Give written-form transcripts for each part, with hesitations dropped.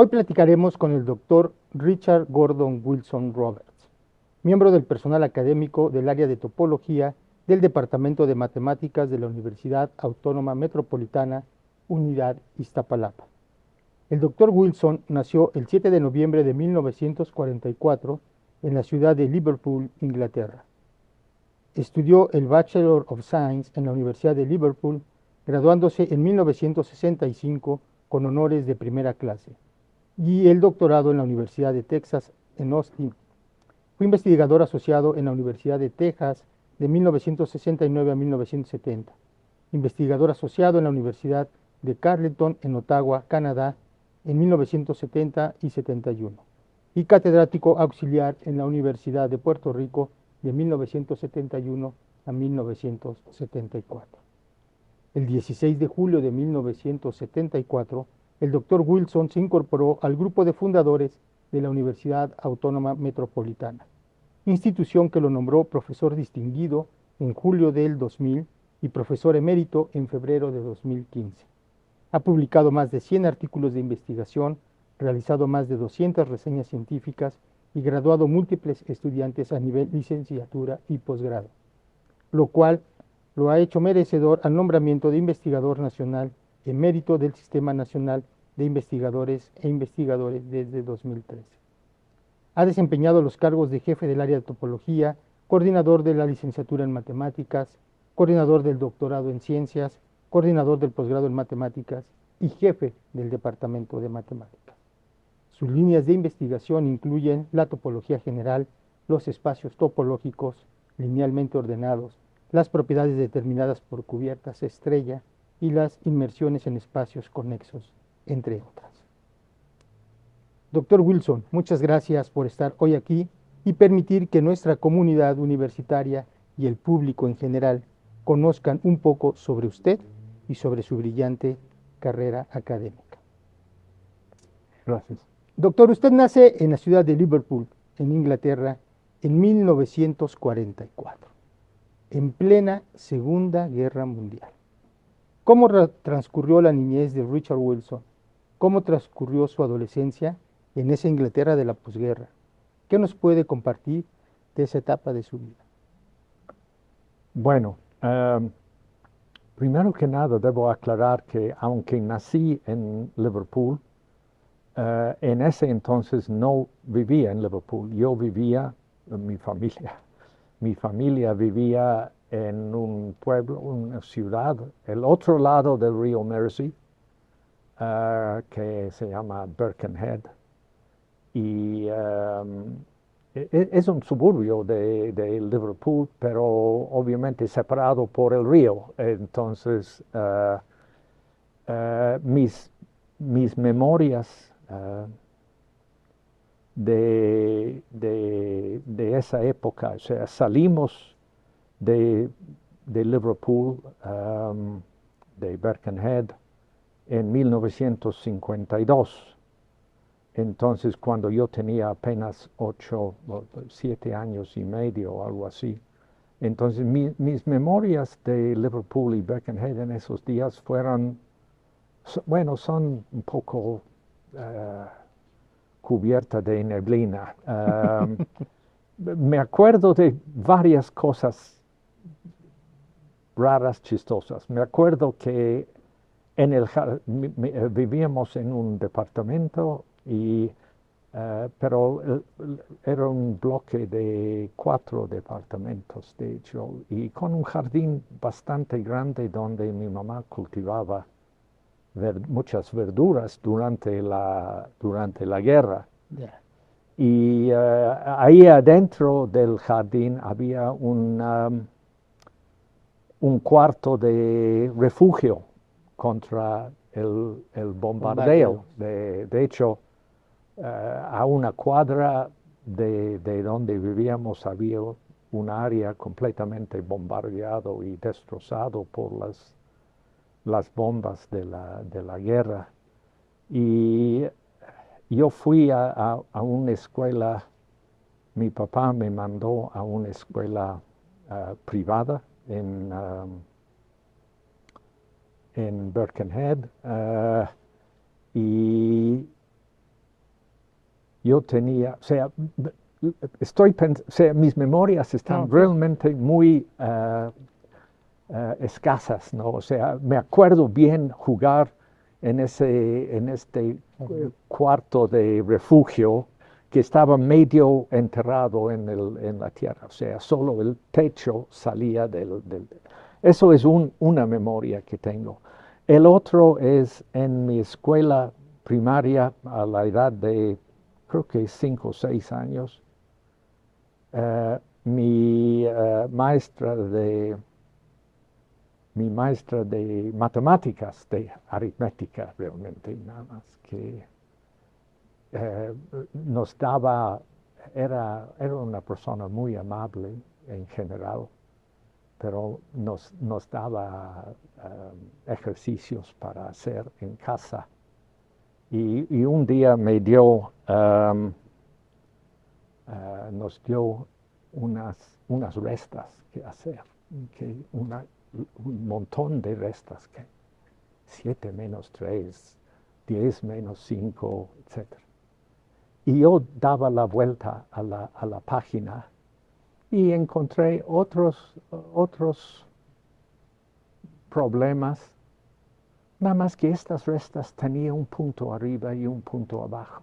Hoy platicaremos con el doctor Richard Gordon Wilson Roberts, miembro del personal académico del área de topología del Departamento de Matemáticas de la Universidad Autónoma Metropolitana, Unidad Iztapalapa. El doctor Wilson nació el 7 de noviembre de 1944 en la ciudad de Liverpool, Inglaterra. Estudió el Bachelor of Science en la Universidad de Liverpool, graduándose en 1965 con honores de primera clase, y el doctorado en la Universidad de Texas en Austin. Fue investigador asociado en la Universidad de Texas de 1969 a 1970, investigador asociado en la Universidad de Carleton en Ottawa, Canadá, en 1970 y 71, y catedrático auxiliar en la Universidad de Puerto Rico de 1971 a 1974. El 16 de julio de 1974, el doctor Wilson se incorporó al grupo de fundadores de la Universidad Autónoma Metropolitana, institución que lo nombró profesor distinguido en julio del 2000 y profesor emérito en febrero de 2015. Ha publicado más de 100 artículos de investigación, realizado más de 200 reseñas científicas y graduado múltiples estudiantes a nivel licenciatura y posgrado, lo cual lo ha hecho merecedor al nombramiento de investigador nacional emérito del Sistema Nacional de Investigadores e Investigadores desde 2013. Ha desempeñado los cargos de jefe del área de topología, coordinador de la licenciatura en matemáticas, coordinador del doctorado en ciencias, coordinador del posgrado en matemáticas y jefe del departamento de matemáticas. Sus líneas de investigación incluyen la topología general, los espacios topológicos linealmente ordenados, las propiedades determinadas por cubiertas estrella y las inmersiones en espacios conexos, entre otras. Doctor Wilson, muchas gracias por estar hoy aquí y permitir que nuestra comunidad universitaria y el público en general conozcan un poco sobre usted y sobre su brillante carrera académica. Gracias. Doctor, usted nace en la ciudad de Liverpool, en Inglaterra, en 1944, en plena Segunda Guerra Mundial. ¿Cómo transcurrió la niñez de Richard Wilson? ¿Cómo transcurrió su adolescencia en esa Inglaterra de la posguerra? ¿Qué nos puede compartir de esa etapa de su vida? Bueno, primero que nada debo aclarar que aunque nací en Liverpool, en ese entonces no vivía en Liverpool. Yo vivía, mi familia vivía en un pueblo, una ciudad, el otro lado del río Mersey, que se llama Birkenhead. Y es un suburbio de Liverpool, pero obviamente separado por el río. Entonces, mis memorias de esa época, o sea, salimos de Liverpool, de Birkenhead, en 1952. Entonces, cuando yo tenía apenas 7 años y medio o algo así. Entonces, mis memorias de Liverpool y Birkenhead en esos días fueron, bueno, son un poco cubiertas de neblina. Me acuerdo de varias cosas raras, chistosas. Me acuerdo que vivíamos en un departamento pero era un bloque de 4 departamentos, de hecho, y con un jardín bastante grande donde mi mamá cultivaba muchas verduras durante la guerra. Yeah. Y ahí adentro del jardín había un cuarto de refugio contra el bombardeo. De hecho, a una cuadra de donde vivíamos había un área completamente bombardeado y destrozado por las bombas de la guerra. Y yo fui a una escuela, mi papá me mandó a una escuela privada en Birkenhead, y yo tenía, o sea, o sea, mis memorias están realmente muy escasas, ¿no? O sea, me acuerdo bien jugar en este cuarto de refugio que estaba medio enterrado en la tierra, o sea, solo el techo salía eso es una memoria que tengo. El otro es en mi escuela primaria a la edad de, creo que 5 o 6 años, mi maestra de matemáticas, de aritmética realmente, nada más que nos daba, era una persona muy amable en general, pero nos daba ejercicios para hacer en casa. Y un día nos dio unas restas que hacer, un montón de restas, 7 menos 3, 10 menos 5, etc. Y yo daba la vuelta a la página y encontré otros problemas, nada más que estas restas tenían un punto arriba y un punto abajo.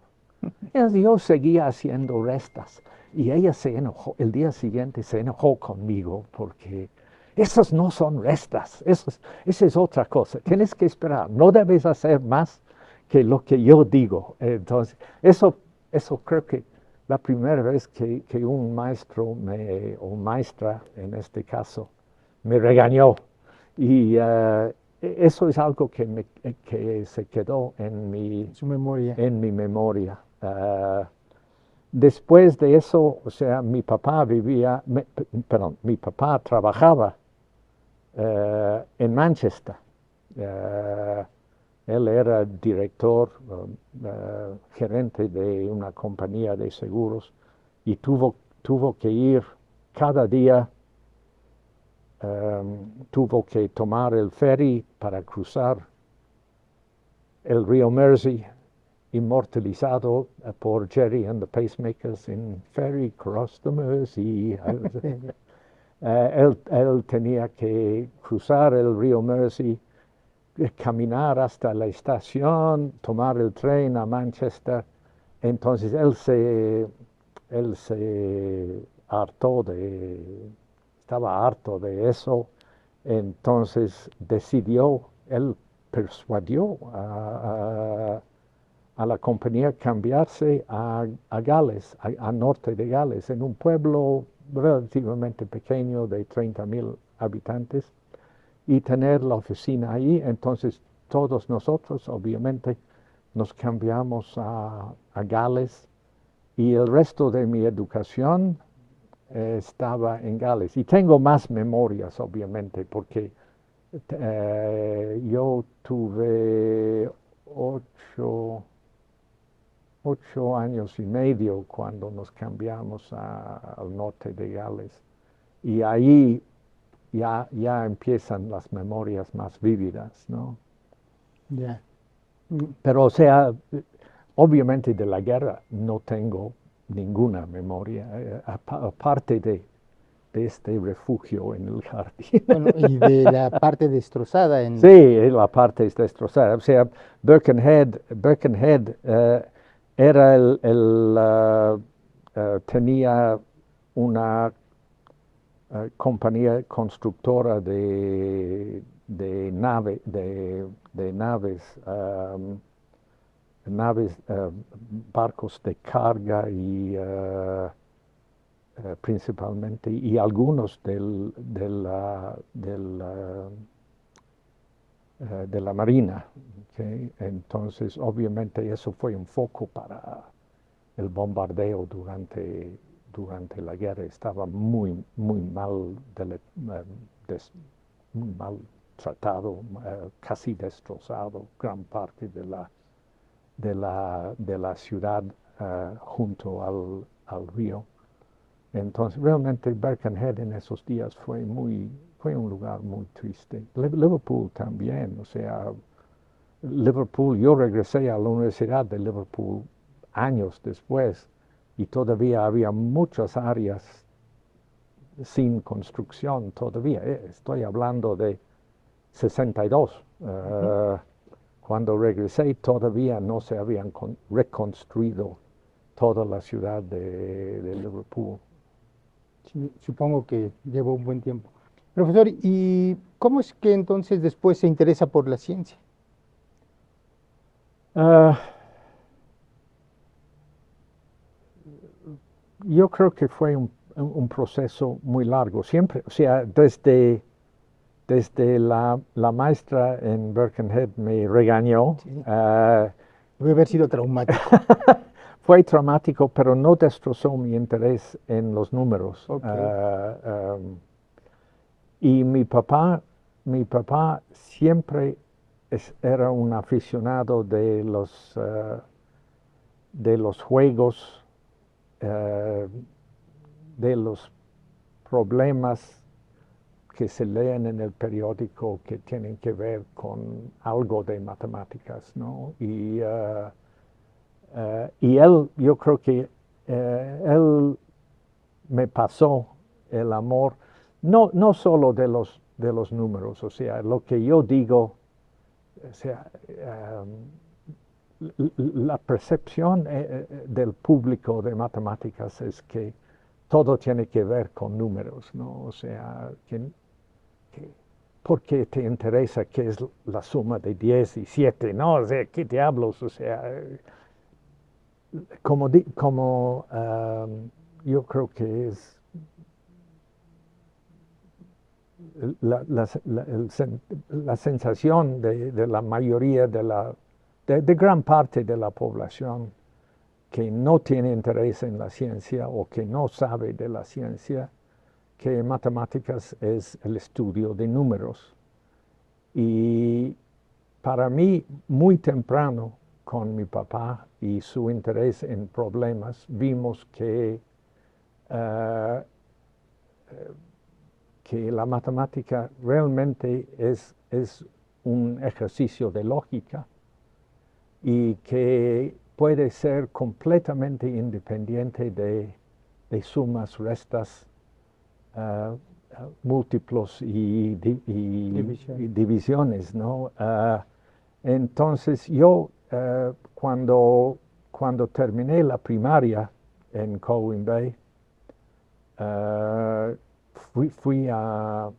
Entonces yo seguía haciendo restas y ella se enojó, el día siguiente se enojó conmigo porque esas no son restas, esa es otra cosa, tienes que esperar, no debes hacer más que lo que yo digo. Entonces, eso creo que la primera vez que un maestro o maestra, en este caso, me regañó. Y eso es algo que se quedó en mi memoria. Después de eso, o sea, mi papá trabajaba en Manchester. Él era director, gerente de una compañía de seguros y tuvo que ir cada día. Tuvo que tomar el ferry para cruzar el río Mersey, inmortalizado por Jerry and the Pacemakers in Ferry Cross the Mersey. Él tenía que cruzar el río Mersey, caminar hasta la estación, tomar el tren a Manchester. Entonces él se estaba harto de eso. Entonces él persuadió a la compañía cambiarse a Gales, a norte de Gales, en un pueblo relativamente pequeño de 30,000 habitantes, y tener la oficina ahí. Entonces todos nosotros obviamente nos cambiamos a Gales y el resto de mi educación estaba en Gales. Y tengo más memorias, obviamente, porque yo tuve 8 años y medio cuando nos cambiamos al norte de Gales. Y ahí ya empiezan las memorias más vívidas, ¿no? Ya. Pero, o sea, obviamente de la guerra no tengo ninguna memoria, aparte de este refugio en el jardín. Bueno, y de la parte destrozada Sí, la parte es destrozada. O sea, Birkenhead tenía una compañía constructora de naves, barcos de carga y principalmente, y algunos de la Marina. ¿Okay? Entonces, obviamente, eso fue un foco para el bombardeo durante la guerra. Estaba muy mal tratado, casi destrozado, gran parte de la ciudad junto al río. Entonces, realmente Birkenhead en esos días fue un lugar muy triste. Liverpool también, o sea, yo regresé a la Universidad de Liverpool años después y todavía había muchas áreas sin construcción todavía. Estoy hablando de 62. Cuando regresé todavía no se habían reconstruido toda la ciudad de Liverpool. Sí, supongo que llevó un buen tiempo. Profesor, ¿y cómo es que entonces después se interesa por la ciencia? Yo creo que fue un proceso muy largo. Siempre, o sea, desde la maestra en Birkenhead me regañó. Sí. Debe haber sido traumático. Fue traumático, pero no destrozó mi interés en los números. Okay. Y mi papá siempre era un aficionado de los juegos, de los problemas que se leen en el periódico que tienen que ver con algo de matemáticas, ¿no? Y él, yo creo que él me pasó el amor, no solo de los números, o sea, lo que yo digo, o sea, la percepción del público de matemáticas es que todo tiene que ver con números, ¿no? O sea, ¿por qué te interesa qué es la suma de 10 y 7? No, o sea, ¿qué diablos? O sea, yo creo que es la sensación de la mayoría de gran parte de la población que no tiene interés en la ciencia o que no sabe de la ciencia, que matemáticas es el estudio de números. Y para mí, muy temprano, con mi papá y su interés en problemas, vimos que la matemática realmente es un ejercicio de lógica y que puede ser completamente independiente de sumas, restas, múltiplos y divisiones, ¿no? Entonces yo cuando terminé la primaria en Colwyn Bay, fui a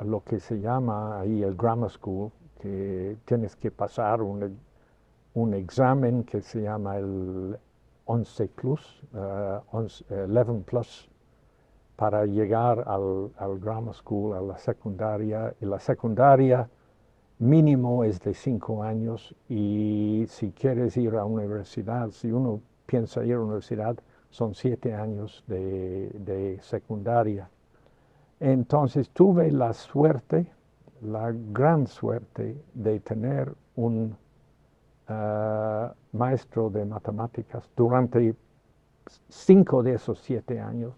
lo que se llama ahí el Grammar School, que tienes que pasar un examen que se llama el 11 plus, 11 plus, para llegar al Grammar School, a la secundaria. Y la secundaria mínimo es de 5 años y si quieres ir a una universidad, si uno piensa ir a una universidad, son 7 años de secundaria. Entonces tuve la suerte, la gran suerte de tener un maestro de matemáticas durante 5 de esos 7 años.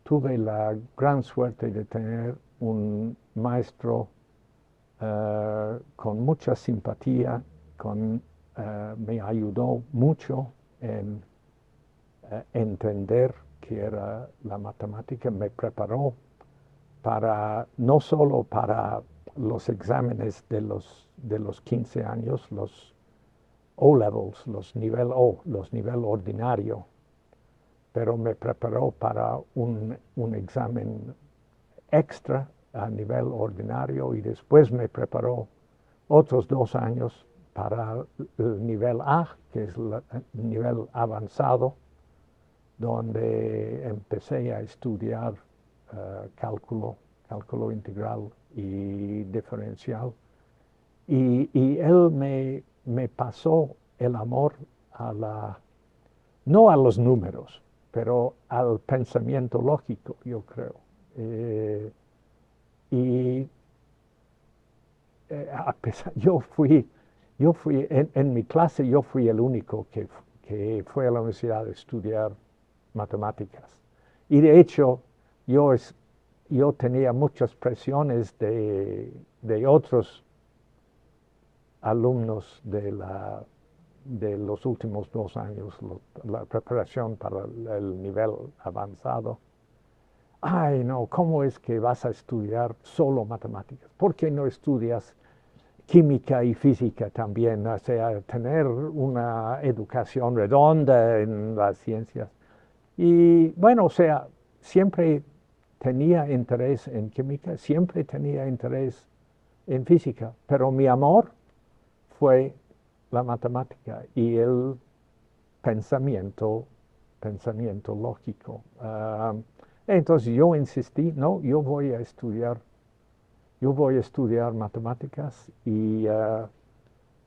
Tuve la gran suerte de tener un maestro con mucha simpatía, me ayudó mucho en entender qué era la matemática, me preparó no solo para los exámenes de los 15 años, los O-levels, los nivel ordinario, pero me preparó para un examen extra a nivel ordinario y después me preparó otros 2 años para el nivel A, que es el nivel avanzado, donde empecé a estudiar cálculo integral y diferencial. Y él me pasó el amor no a los números, pero al pensamiento lógico, yo creo. Y a pesar, en mi clase yo fui el único que fue a la universidad a estudiar matemáticas. Y de hecho, yo tenía muchas presiones de otros alumnos de de los últimos 2 años, la preparación para el nivel avanzado. Ay, no, ¿cómo es que vas a estudiar solo matemáticas? ¿Por qué no estudias química y física también? O sea, tener una educación redonda en las ciencias. Y bueno, o sea, siempre tenía interés en química, siempre tenía interés en física, pero mi amor fue la matemática y el pensamiento lógico. Entonces yo insistí, no, yo voy a estudiar matemáticas y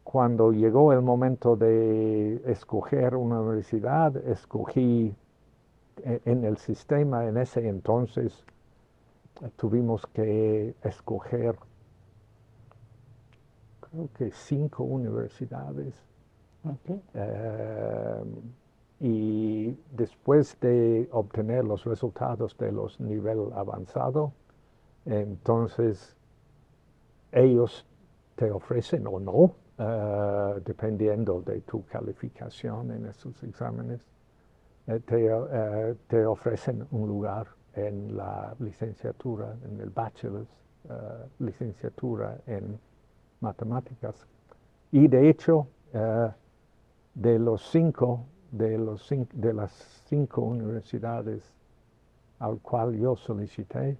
cuando llegó el momento de escoger una universidad, escogí en el sistema en ese entonces, tuvimos que escoger, creo que 5 universidades. Ok. Y después de obtener los resultados de los nivel avanzado, entonces ellos te ofrecen o no, dependiendo de tu calificación en esos exámenes, te ofrecen un lugar en la licenciatura, en el bachelor's, licenciatura en matemáticas. Y de hecho, de las 5 universidades al cual yo solicité,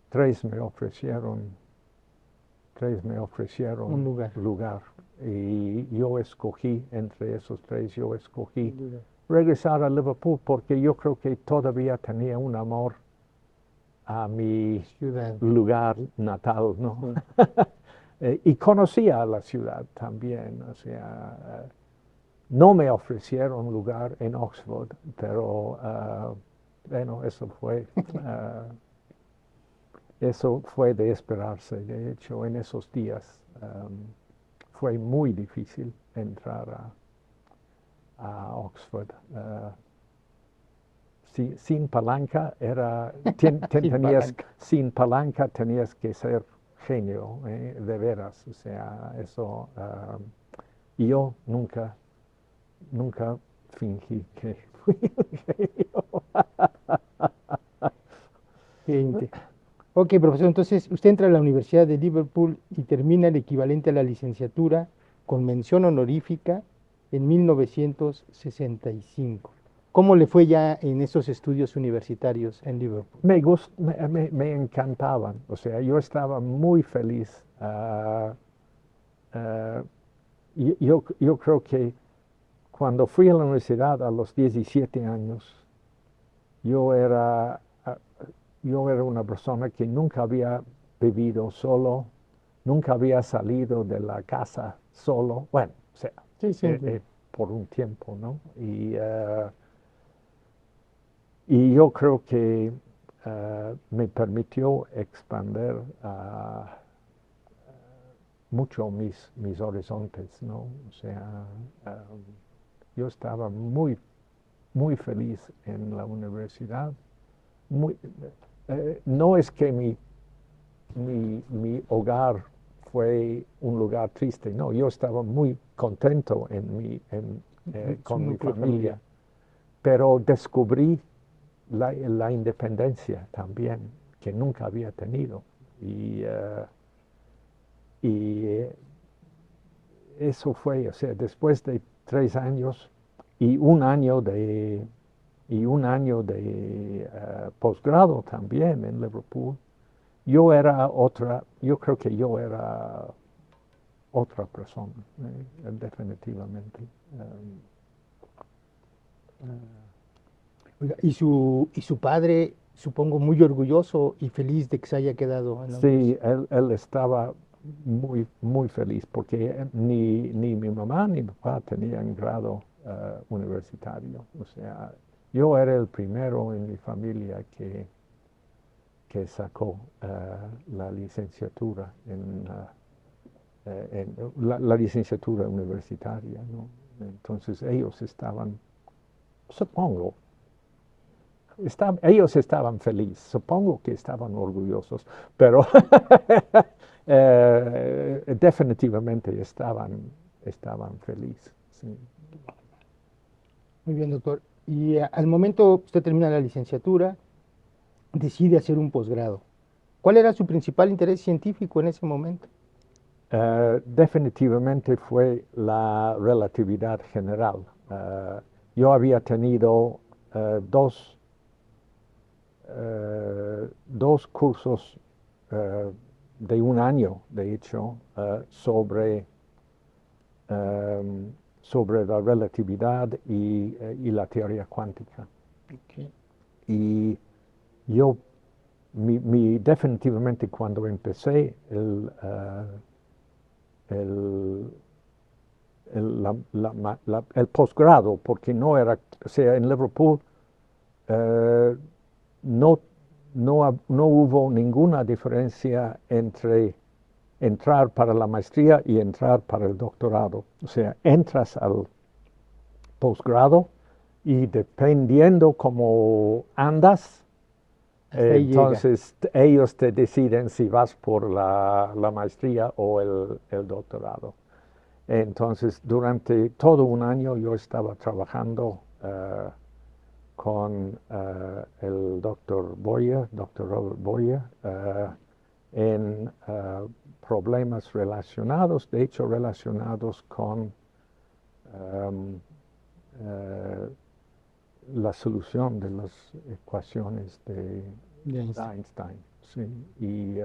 3 me ofrecieron Un lugar. Y yo escogí, entre esos 3, yo escogí regresar a Liverpool porque yo creo que todavía tenía un amor a mi Ciudad. lugar natal, ¿no? Y conocía la ciudad también, o sea, no me ofrecieron lugar en Oxford, pero bueno, eso fue de esperarse. De hecho, en esos días fue muy difícil entrar a Oxford. Sin palanca sin palanca tenías que ser genio, de veras. O sea, eso. Y yo nunca fingí que fui un genio. Gente. Ok, profesor, entonces usted entra a la Universidad de Liverpool y termina el equivalente a la licenciatura con mención honorífica en 1965. ¿Cómo le fue ya en esos estudios universitarios en Liverpool? Me encantaban, o sea, yo estaba muy feliz. Yo creo que cuando fui a la universidad a los 17 años, yo era una persona que nunca había vivido solo, nunca había salido de la casa solo, bueno, o sea, Sí. por un tiempo, ¿no? Y yo creo que me permitió expandir mucho mis horizontes, ¿no? O sea, yo estaba muy feliz en la universidad. No es que mi hogar fue un lugar triste, no, yo estaba muy contento con mi familia, pero descubrí la independencia también, que nunca había tenido. Y eso fue, o sea, después de 3 años y un año de posgrado también en Liverpool, yo creo que yo era otra persona, definitivamente. Oiga, y su padre, supongo, muy orgulloso y feliz de que se haya quedado en la Sí, universidad. él estaba muy feliz porque ni mi mamá ni mi papá tenían grado universitario. O sea, yo era el primero en mi familia que sacó la licenciatura la licenciatura universitaria, ¿no? Entonces ellos estaban, supongo, ellos estaban felices, supongo que estaban orgullosos, pero definitivamente estaban felices. Sí. Muy bien, doctor. Y al momento usted termina la licenciatura, decide hacer un posgrado. ¿Cuál era su principal interés científico en ese momento? Definitivamente fue la relatividad general. Yo había tenido dos cursos de un año, de hecho, sobre la relatividad y la teoría cuántica. Okay. Y yo, definitivamente cuando empecé el posgrado, porque no era, o sea, en Liverpool no hubo ninguna diferencia entre entrar para la maestría y entrar para el doctorado. O sea, entras al posgrado y dependiendo cómo andas, Hasta ahí llega. entonces ellos te deciden si vas por la maestría o el doctorado. Entonces, durante todo un año yo estaba trabajando con el doctor Robert Boyer, en problemas relacionados, de hecho relacionados con la solución de las ecuaciones de Einstein. Sí. Y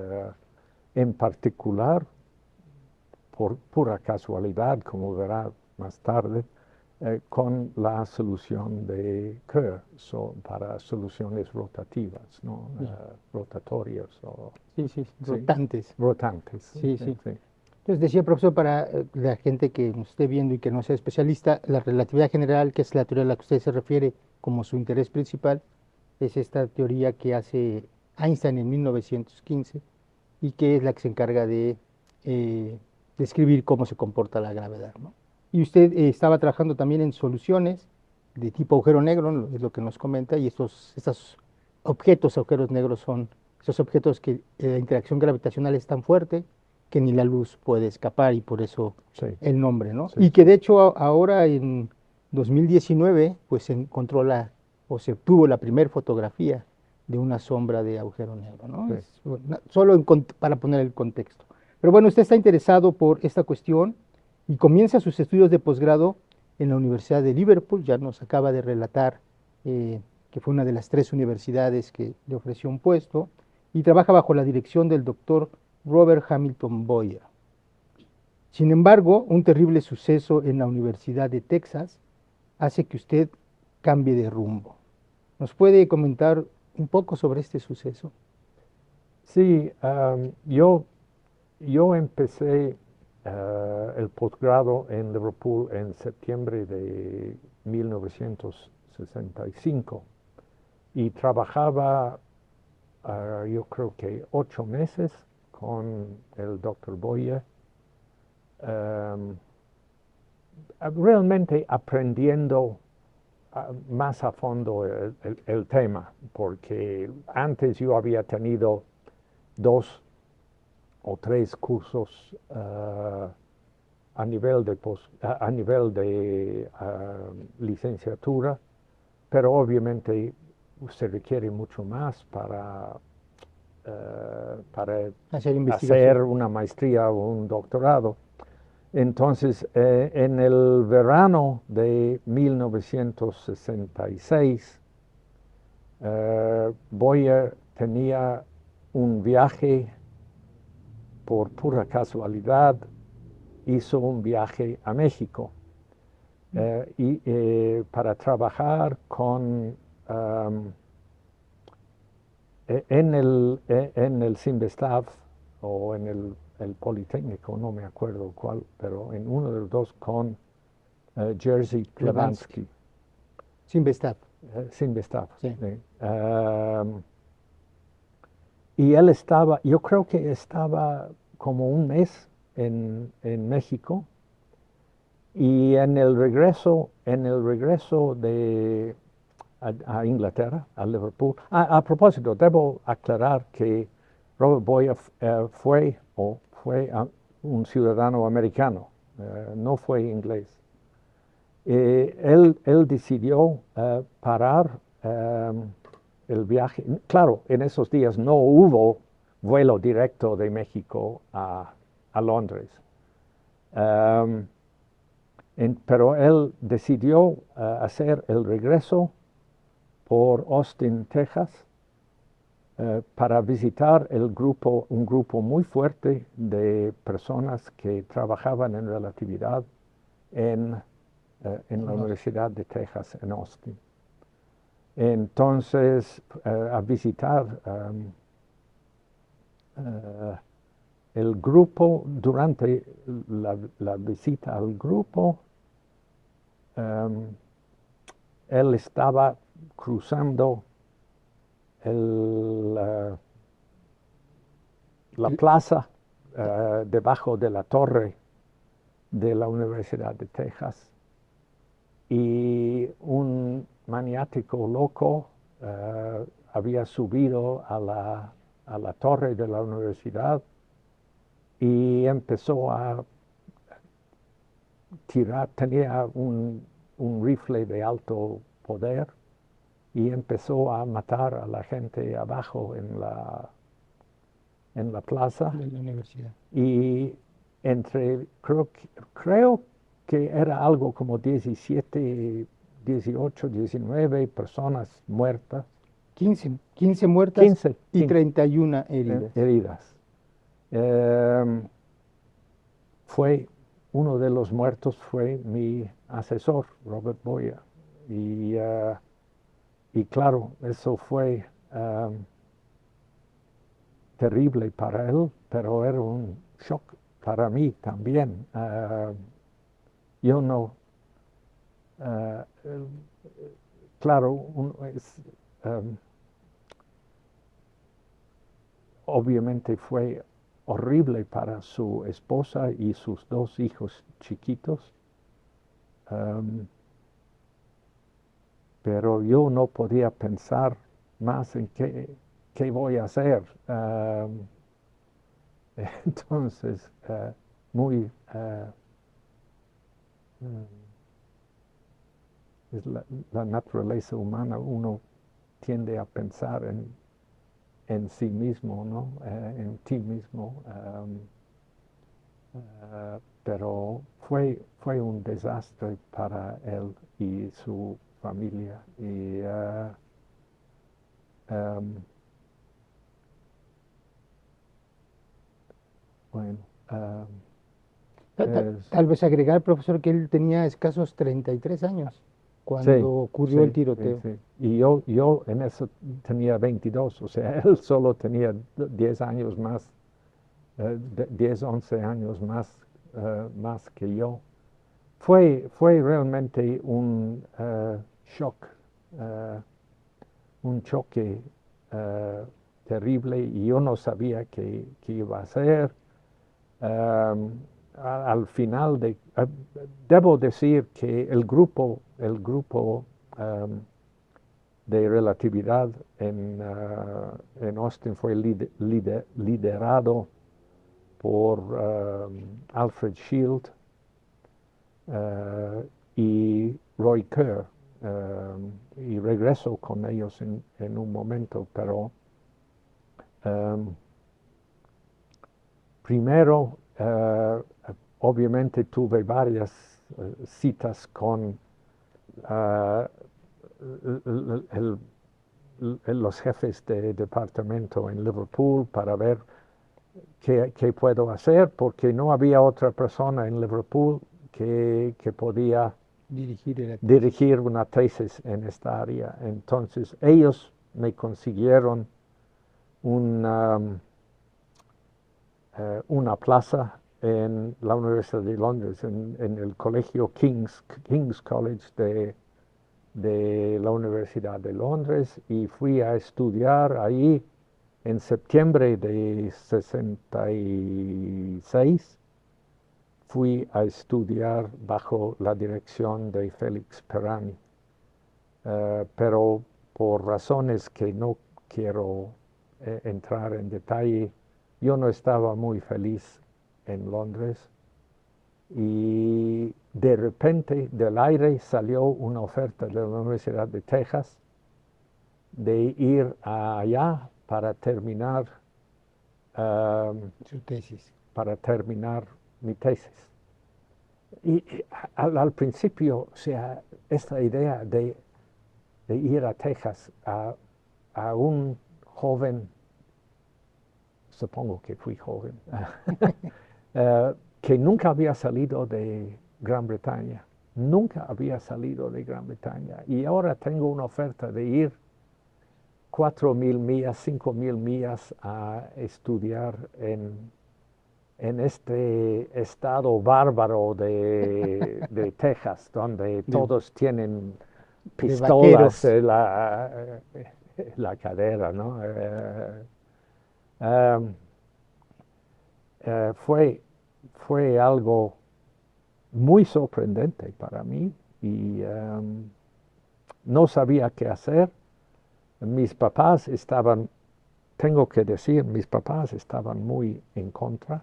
en particular, por pura casualidad, como verá más tarde, con la solución de Kerr para soluciones rotativas, ¿no? Rotatorias. Sí, rotantes. Rotantes. Sí. Entonces decía, profesor, para la gente que nos esté viendo y que no sea especialista, la relatividad general, que es la teoría a la que usted se refiere como su interés principal, es esta teoría que hace Einstein en 1915 y que es la que se encarga de describir cómo se comporta la gravedad, ¿no? Y usted estaba trabajando también en soluciones de tipo agujero negro, es lo que nos comenta, y estos objetos, agujeros negros, son esos objetos que la interacción gravitacional es tan fuerte que ni la luz puede escapar y por eso el nombre, ¿no? Sí, y que de hecho ahora en 2019 pues se encontró o se obtuvo la primera fotografía de una sombra de agujero negro, ¿no? Sí. Solo para poner el contexto. Pero bueno, usted está interesado por esta cuestión y comienza sus estudios de posgrado en la Universidad de Liverpool, ya nos acaba de relatar que fue una de las 3 universidades que le ofreció un puesto, y trabaja bajo la dirección del doctor Robert Hamilton Boyer. Sin embargo, un terrible suceso en la Universidad de Texas hace que usted cambie de rumbo. ¿Nos puede comentar un poco sobre este suceso? Sí, yo empecé el posgrado en Liverpool en septiembre de 1965 y trabajaba yo creo que 8 meses con el doctor Boyer, realmente aprendiendo más a fondo el tema, porque antes yo había tenido 2 o 3 cursos a nivel de licenciatura, pero obviamente se requiere mucho más para hacer una maestría o un doctorado. Entonces, en el verano de 1966, Boyer tenía un viaje, por pura casualidad, hizo un viaje a México para trabajar en el CIMBESTAF o en el Politécnico, no me acuerdo cuál, pero en uno de los dos con Jerzy Clevansky. CIMBESTAF. CIMBESTAF. Sí. Y él yo creo que estaba como un mes en México, y en el regreso a Inglaterra, a Liverpool. A propósito, debo aclarar que Robert Boyer fue un ciudadano americano, no fue inglés. Él decidió parar el viaje. Claro, en esos días no hubo vuelo directo de México a Londres. Pero él decidió hacer el regreso por Austin, Texas, para visitar un grupo muy fuerte de personas que trabajaban en relatividad en la Universidad de Texas en Austin. Entonces, a visitar el grupo, durante la visita al grupo, él estaba cruzando la plaza debajo de la torre de la Universidad de Texas, y un maniático loco había subido a la torre de la universidad y empezó a tirar. Tenía un rifle de alto poder y empezó a matar a la gente abajo en la plaza. De la universidad. Y creo que era algo como 17, 18, 19 personas muertas. 15 muertas 15, y 31 heridas. heridas. Uno de los muertos fue mi asesor, Robert Boyer. Y claro, eso fue terrible para él, pero era un shock para mí también. Yo no, claro, obviamente fue horrible para su esposa y sus 2 hijos chiquitos, pero yo no podía pensar más en qué voy a hacer. Entonces, muy... es la naturaleza humana, uno tiende a pensar en sí mismo, ¿no? En ti mismo. Pero fue un desastre para él y su familia. Y bueno, Tal vez agregar, profesor, que él tenía escasos 33 años cuando sí, ocurrió el sí, tiroteo. sí. Y yo en eso tenía 22, o sea, él solo tenía 10 años más, 10, 11 años más que yo. Fue realmente un shock, un choque terrible, y yo no sabía qué iba a hacer. Al final debo decir que el grupo de relatividad en Austin fue liderado por Alfred Shield y Roy Kerr, y regreso con ellos en un momento, pero primero, obviamente tuve varias citas con los jefes de departamento en Liverpool para ver qué puedo hacer, porque no había otra persona en Liverpool que podía dirigir una tesis en esta área. Entonces ellos me consiguieron una plaza en la Universidad de Londres, en el colegio King's College de la Universidad de Londres, y fui a estudiar ahí en septiembre de 66. Fui a estudiar bajo la dirección de Félix Perani, pero por razones que no quiero entrar en detalle, yo no estaba muy feliz en Londres, y de repente del aire salió una oferta de la Universidad de Texas de ir allá para terminar Su tesis. para terminar mi tesis. Y al principio, o sea, esta idea de ir a Texas a un joven, supongo que fui joven, que nunca había salido de Gran Bretaña, nunca había salido de Gran Bretaña, y ahora tengo una oferta de ir 4,000 millas, 5,000 millas a estudiar en este estado bárbaro de Texas, donde todos tienen pistolas en la cadera, ¿no? Fue algo muy sorprendente para mí y no sabía qué hacer. Mis papás estaban, tengo que decir, mis papás estaban muy en contra.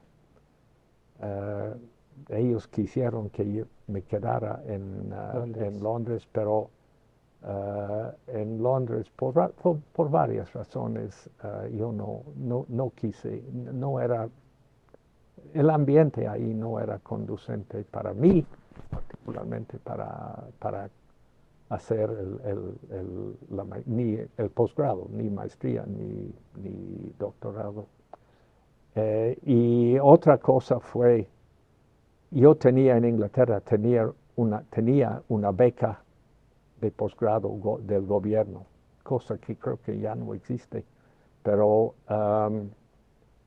Ellos quisieron que yo me quedara en Londres, pero en Londres, por varias razones, yo no quise, no era, el ambiente ahí no era conducente para mí, particularmente para hacer ni el posgrado, ni maestría, ni doctorado. Y otra cosa fue, yo tenía en Inglaterra, tenía una beca de posgrado del gobierno, cosa que creo que ya no existe, pero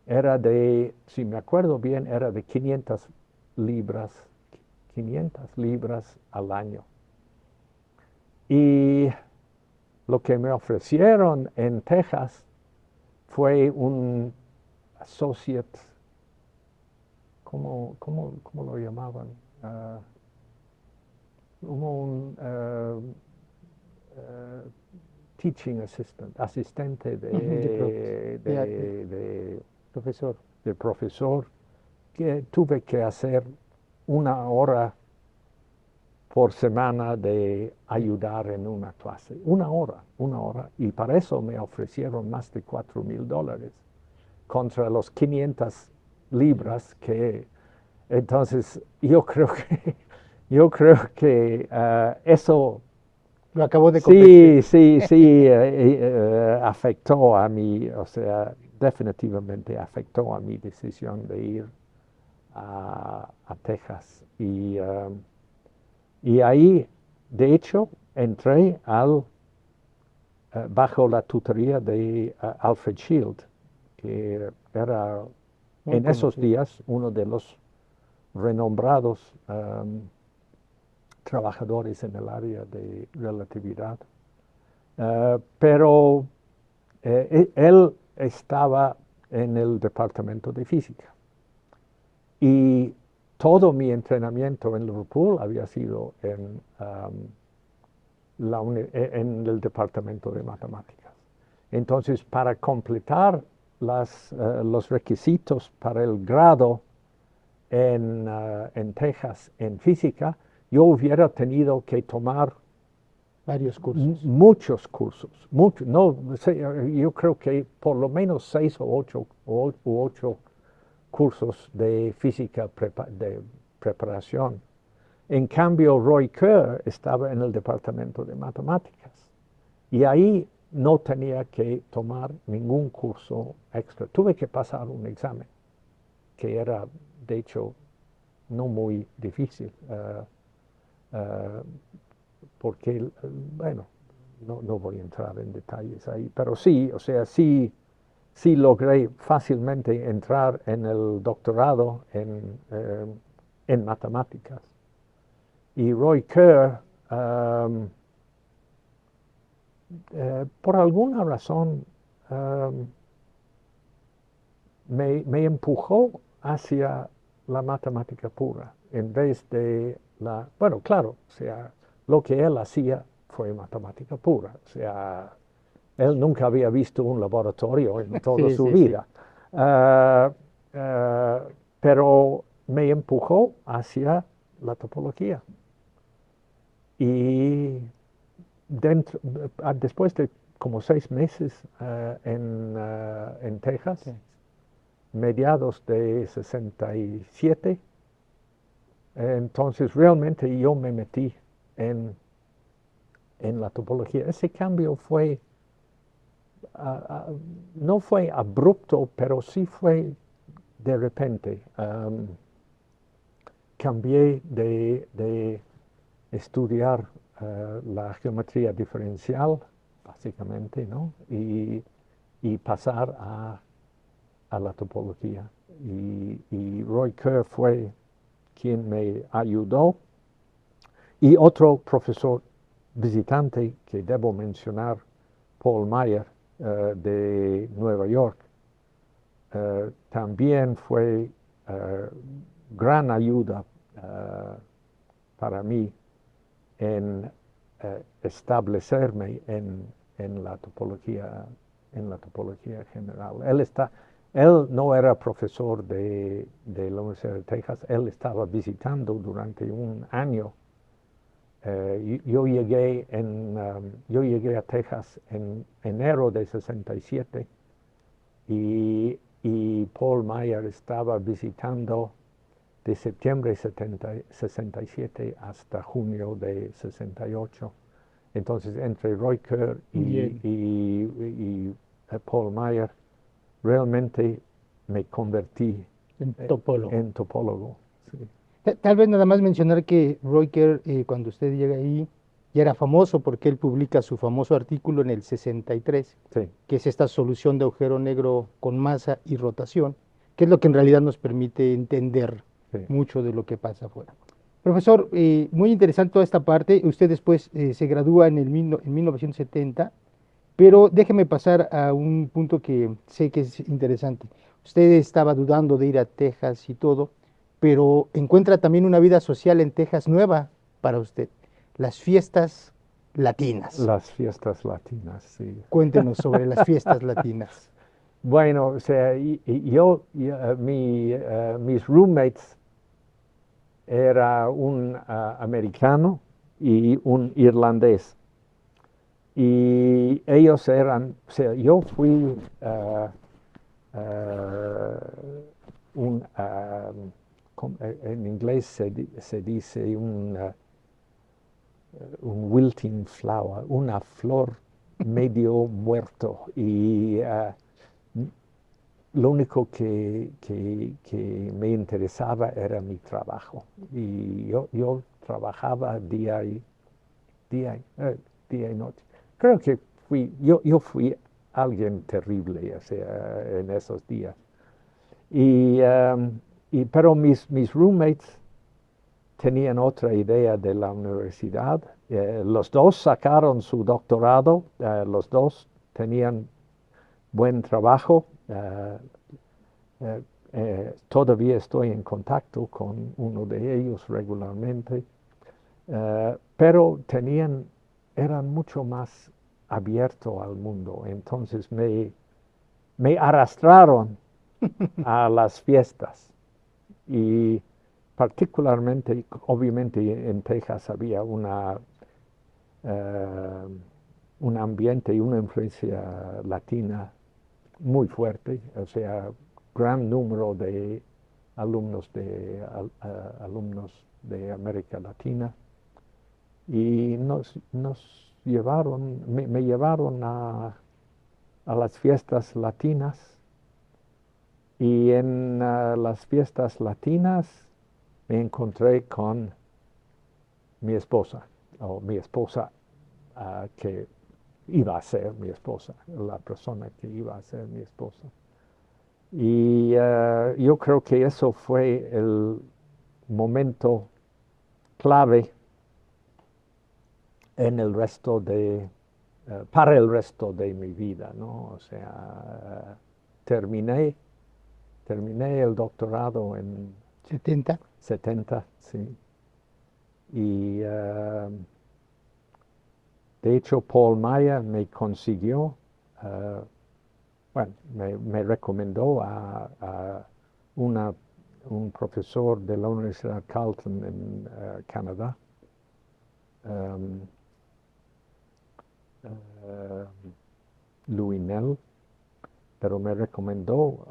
era de, si me acuerdo bien, era de 500 libras al año. Y lo que me ofrecieron en Texas fue un associate, ¿cómo lo llamaban? Un teaching assistant, asistente de profesor, que tuve que hacer 1 hora por semana de ayudar en una clase. 1 hora, y para eso me ofrecieron más de $4,000 contra los 500 libras que, entonces yo creo que eso lo acabo de convencer. sí, afectó a mí, o sea, definitivamente afectó a mi decisión de ir a Texas. Y ahí, de hecho, entré bajo la tutoría de Alfred Shield, que era en esos días uno de los renombrados trabajadores en el área de relatividad. Pero él estaba en el departamento de física. Y todo mi entrenamiento en Liverpool había sido en el departamento de matemáticas. Entonces, para completar los requisitos para el grado en Texas en física, yo hubiera tenido que tomar varios cursos. Muchos cursos. Yo creo que por lo menos 6 o 8 cursos de física de preparación. En cambio, Roy Kerr estaba en el departamento de matemáticas y ahí no tenía que tomar ningún curso extra. Tuve que pasar un examen que era, de hecho, no muy difícil, porque, bueno, no voy a entrar en detalles ahí, pero sí, o sea, sí logré fácilmente entrar en el doctorado en matemáticas. Y Roy Kerr, por alguna razón, me empujó hacia la matemática pura, en vez de bueno, claro, o sea, lo que él hacía fue matemática pura, o sea, él nunca había visto un laboratorio en toda su vida. Pero me empujó hacia la topología. Y después de como 6 meses en Texas, Sí. mediados de 67, entonces realmente yo me metí en la topología. Ese cambio fue, no fue abrupto, pero sí fue de repente. Cambié de estudiar la geometría diferencial, básicamente, ¿no? Y pasar a la topología. Y Roy Kerr fue quien me ayudó. Y otro profesor visitante que debo mencionar, Paul Meyer, de Nueva York, también fue gran ayuda para mí en establecerme en la topología general. Él no era profesor de la Universidad de Texas, él estaba visitando durante un año. Yo llegué a Texas en enero de 67 y Paul Meyer estaba visitando de septiembre de 67 hasta junio de 68. Entonces, entre Roy Kerr y Paul Meyer, realmente me convertí En topólogo. en topólogo. Sí. Tal vez nada más mencionar que Roy Kerr, cuando usted llega ahí, ya era famoso porque él publica su famoso artículo en el 63, Sí. que es esta solución de agujero negro con masa y rotación, que es lo que en realidad nos permite entender Sí. mucho de lo que pasa afuera. Profesor, muy interesante toda esta parte. Usted después se gradúa en 1970, pero déjeme pasar a un punto que sé que es interesante. Usted estaba dudando de ir a Texas y todo, pero encuentra también una vida social en Texas nueva para usted, las fiestas latinas. Las fiestas latinas, sí. Cuéntenos sobre las fiestas latinas. Bueno, o sea, mis roommates era un americano y un irlandés. Y ellos eran, o sea, yo fui en inglés se dice un wilting flower, una flor medio muerto. Y lo único que me interesaba era mi trabajo. Y yo trabajaba día y noche. Creo que yo fui alguien terrible, o sea, en esos días. Pero mis roommates tenían otra idea de la universidad. Los dos sacaron su doctorado, los dos tenían buen trabajo. Todavía estoy en contacto con uno de ellos regularmente, pero eran mucho más abiertos al mundo. Entonces me arrastraron a las fiestas y particularmente, obviamente en Texas había un ambiente y una influencia latina muy fuerte, o sea, gran número de alumnos de América Latina y me llevaron a las fiestas latinas y en las fiestas latinas me encontré con mi esposa, o mi esposa que iba a ser mi esposa, la persona que iba a ser mi esposa. Y yo creo que eso fue el momento clave para el resto de mi vida, ¿no? O sea, terminé el doctorado en 70. 70, sí. Y de hecho Paul Meyer me consiguió, bueno, me recomendó a una un profesor de la Universidad Carleton en Canadá. Louis Nell, pero me recomendó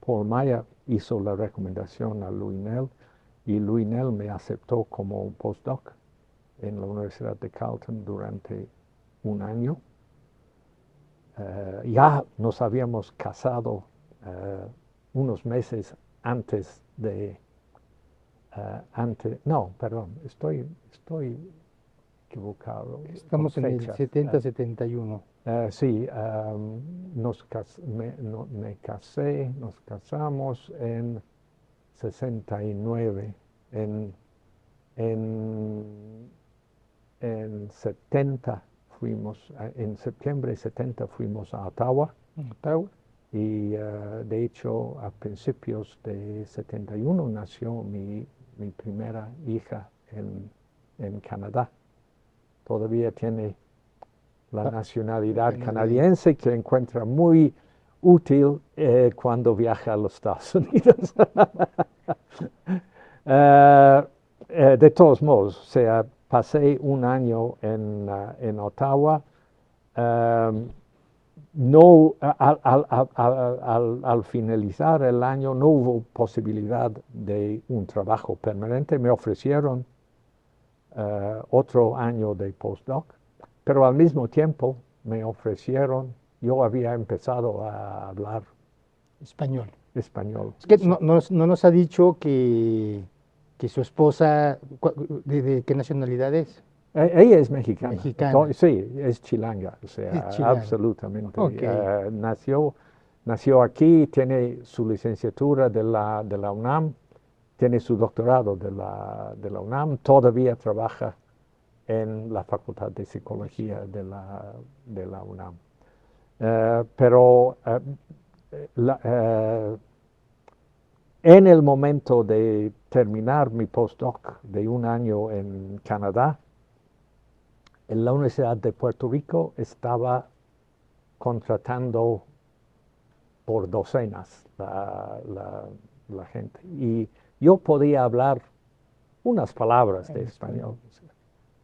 Paul Maya hizo la recomendación a Louis Nell y Louis Nell me aceptó como un postdoc en la Universidad de Carleton durante un año. Ya nos habíamos casado unos meses antes de... no, perdón, estoy equivocado. Estamos en el 70-71. Sí, me casé, nos casamos en 69. En 70 fuimos, en septiembre de 70 fuimos a Ottawa. Y de hecho a principios de 71 nació mi primera hija en Canadá. Todavía tiene la nacionalidad canadiense, que encuentra muy útil cuando viaja a los Estados Unidos. De todos modos, o sea, pasé un año en Ottawa. No, al finalizar el año no hubo posibilidad de un trabajo permanente. Me ofrecieron otro año de postdoc, pero al mismo tiempo me ofrecieron, yo había empezado a hablar español. Es que no nos ha dicho que su esposa, ¿de qué nacionalidad es? Ella es mexicana. Mexicana. Sí, es chilanga, o sea, Es chilanga. absolutamente. Okay. Nació aquí, tiene su licenciatura de la UNAM, tiene su doctorado de la UNAM, todavía trabaja en la Facultad de Psicología de la UNAM. Pero en el momento de terminar mi postdoc de un año en Canadá, en la Universidad de Puerto Rico estaba contratando por docenas la gente. Y yo podía hablar unas palabras de español.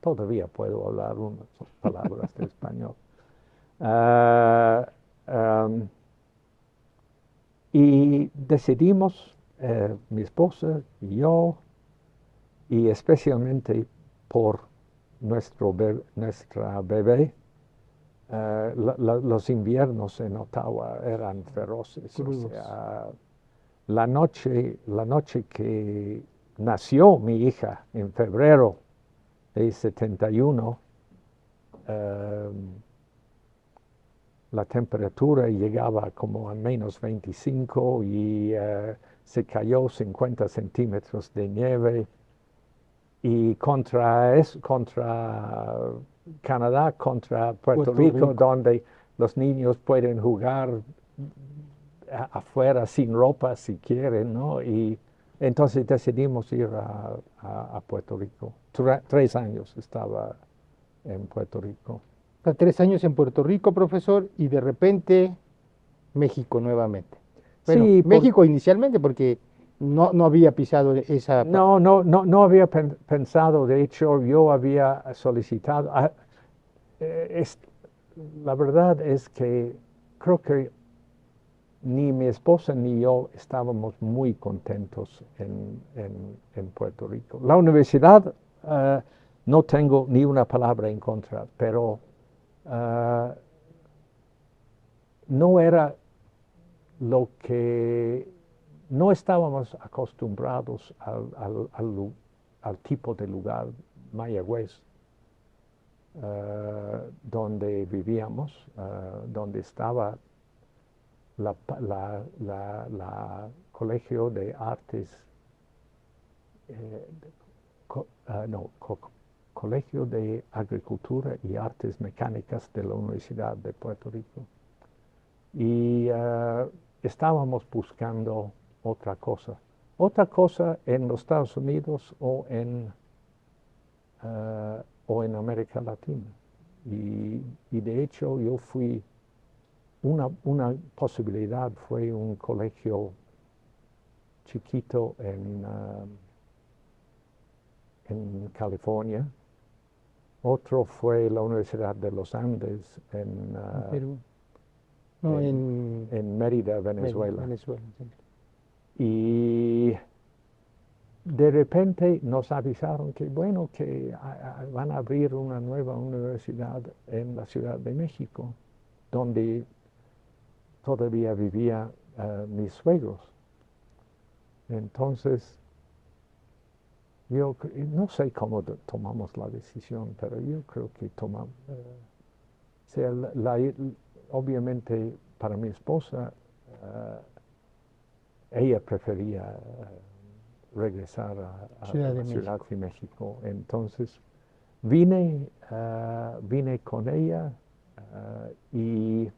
Todavía puedo hablar unas palabras de español. Y decidimos, mi esposa y yo, y especialmente por nuestra bebé, los inviernos en Ottawa eran feroces. O sea, la noche que nació mi hija en febrero de 71, la temperatura llegaba como a menos 25 y se cayó 50 centímetros de nieve. Y contra Canadá, contra Puerto Rico, donde los niños pueden jugar afuera sin ropa si quieren, ¿no? Y entonces decidimos ir a Puerto Rico. 3 años estaba en Puerto Rico. 3 años en Puerto Rico, profesor, y de repente México nuevamente. Bueno, sí, México inicialmente porque no había pisado esa... No había pensado, de hecho yo había solicitado... la verdad es que creo que ni mi esposa ni yo estábamos muy contentos en Puerto Rico. La universidad, no tengo ni una palabra en contra, pero no era lo que... No estábamos acostumbrados al tipo de lugar, Mayagüez, donde vivíamos, donde estaba la Colegio de Artes, Colegio de Agricultura y Artes Mecánicas de la Universidad de Puerto Rico. Y estábamos buscando otra cosa en los Estados Unidos o en América Latina. Y de hecho yo fui una posibilidad fue un colegio chiquito en California. Otro fue la Universidad de los Andes En Perú. No, en Mérida, Venezuela. Venezuela, sí. Y de repente nos avisaron que, bueno, que van a abrir una nueva universidad en la Ciudad de México, donde todavía vivían mis suegros. Entonces, yo no sé cómo tomamos la decisión, pero yo creo que tomamos, obviamente para mi esposa, ella prefería regresar a Ciudad de la Ciudad México. de México. Entonces, vine con ella y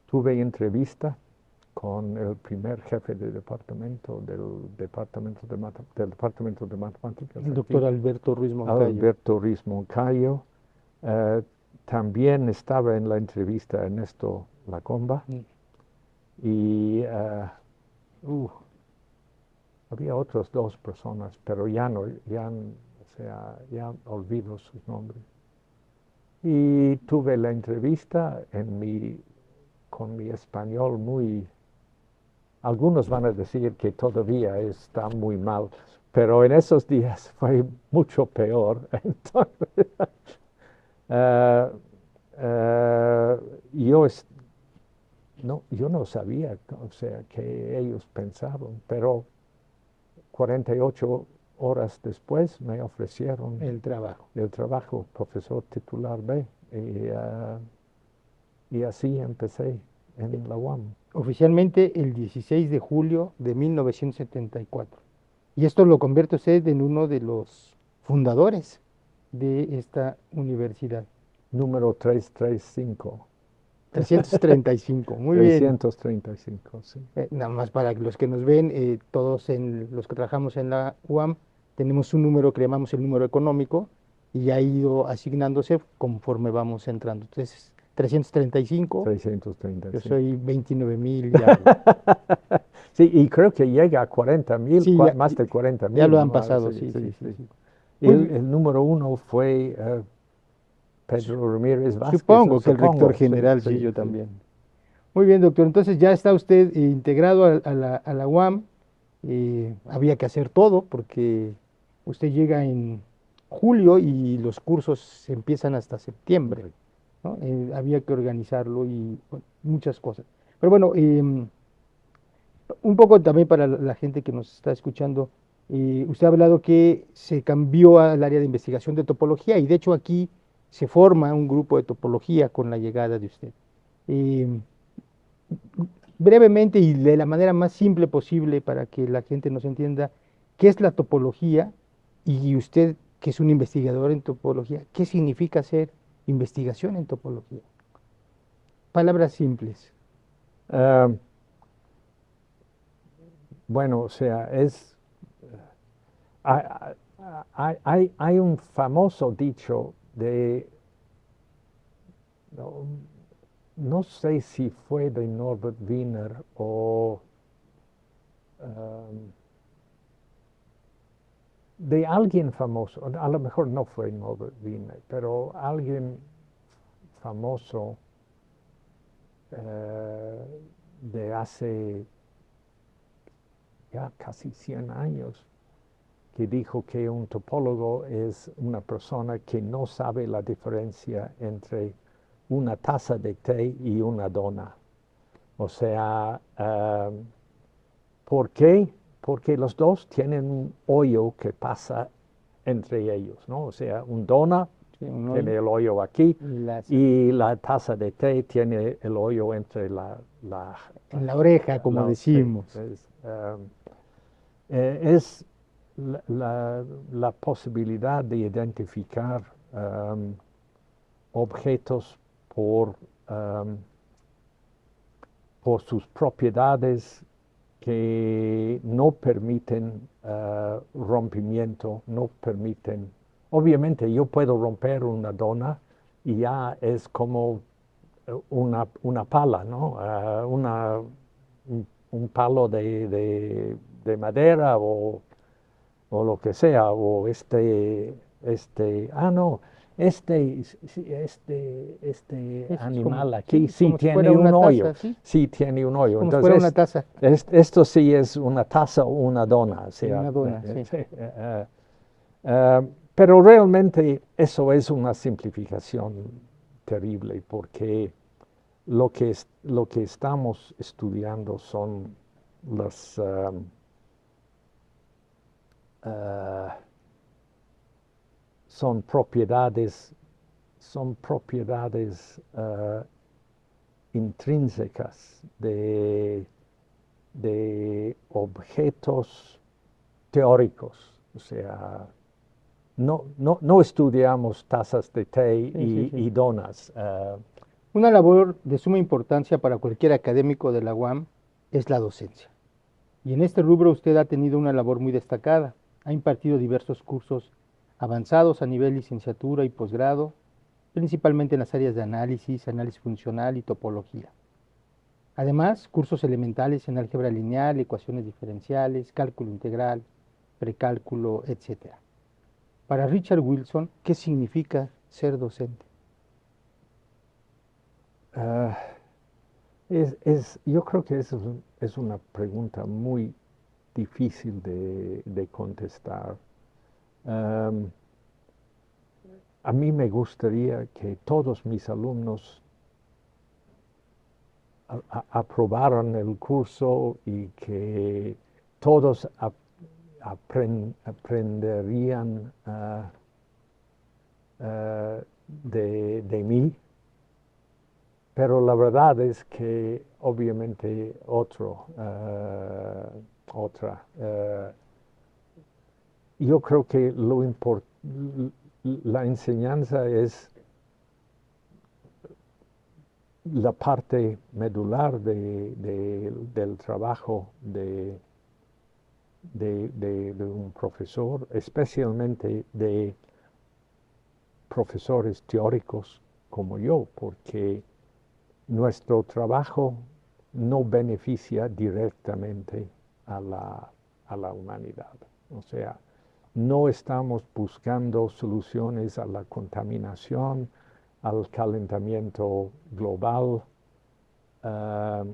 tuve entrevista con el primer jefe de departamento del Departamento de Matemáticas. El doctor Alberto Ruiz Moncayo. Alberto Ruiz Moncayo. También estaba en la entrevista Ernesto Lacomba. Y había otras dos personas, pero ya olvido sus nombres. Y tuve la entrevista con mi español algunos van a decir que todavía está muy mal, pero en esos días fue mucho peor. Entonces, yo no sabía, que ellos pensaban, pero 48 horas después me ofrecieron el trabajo, profesor titular B, y así empecé en la UAM. Oficialmente el 16 de julio de 1974. Y esto lo convierte usted en uno de los fundadores de esta universidad. Número 335. 335, muy bien. 335, sí. Nada más para los que nos ven, todos los que trabajamos en la UAM, tenemos un número que llamamos el número económico y ha ido asignándose conforme vamos entrando. Entonces, 335. 335. Yo soy 29,000 ya. Sí, y creo que llega a 40,000, Sí, más de 40,000. Ya lo han pasado, sí. El número uno fue Pedro Ramírez Vázquez. Supongo que el rector general, sí, yo también. Muy bien, doctor. Entonces ya está usted integrado a la UAM. Había que hacer todo porque usted llega en julio y los cursos se empiezan hasta septiembre, ¿no? Había que organizarlo y bueno, muchas cosas. Pero bueno, un poco también para la gente que nos está escuchando, usted ha hablado que se cambió al área de investigación de topología y de hecho aquí se forma un grupo de topología con la llegada de usted. Brevemente y de la manera más simple posible para que la gente nos entienda, ¿qué es la topología? Y usted, que es un investigador en topología, ¿qué significa hacer investigación en topología? Palabras simples. Bueno, hay un famoso dicho no sé si fue de Norbert Wiener o de alguien famoso, a lo mejor no fue Norbert Wiener, pero alguien famoso de hace ya casi 100 años, que dijo que un topólogo es una persona que no sabe la diferencia entre una taza de té y una dona. O sea, ¿por qué? Porque los dos tienen un hoyo que pasa entre ellos, ¿no? O sea, un dona tiene el hoyo aquí y la taza de té tiene el hoyo entre en la oreja, como decimos. Es la posibilidad de identificar objetos por sus propiedades que no permiten rompimiento, no permiten. Obviamente yo puedo romper una dona y ya es como una pala, ¿no? Un palo de madera o lo que sea, o no, este Es como, animal aquí sí, sí como si fuera tiene un una hoyo, taza, sí, sí tiene un hoyo. como si fuera una Entonces, taza esto sí es una taza o una dona, o o sea, una dona, sí. pero realmente eso es una simplificación terrible porque lo que estamos estudiando son las uh, son propiedades intrínsecas de objetos teóricos. O sea, no estudiamos tazas de té Sí, sí, sí. y donas. Una labor de suma importancia para cualquier académico de la UAM es la docencia. Y en este rubro usted ha tenido una labor muy destacada. Ha impartido diversos cursos avanzados a nivel licenciatura y posgrado, principalmente en las áreas de análisis, análisis funcional y topología. Además, cursos elementales en álgebra lineal, ecuaciones diferenciales, cálculo integral, precálculo, etc. Para Richard Wilson, ¿qué significa ser docente? Uh, yo creo que es una pregunta muy difícil de contestar. Um, a mí me gustaría que todos mis alumnos aprobaran el curso y que todos aprenderían de mí, pero la verdad es que obviamente otra. Yo creo que la enseñanza es la parte medular del trabajo de un profesor, especialmente de profesores teóricos como yo, porque nuestro trabajo no beneficia directamente a la humanidad. O sea, no estamos buscando soluciones a la contaminación, al calentamiento global. Uh,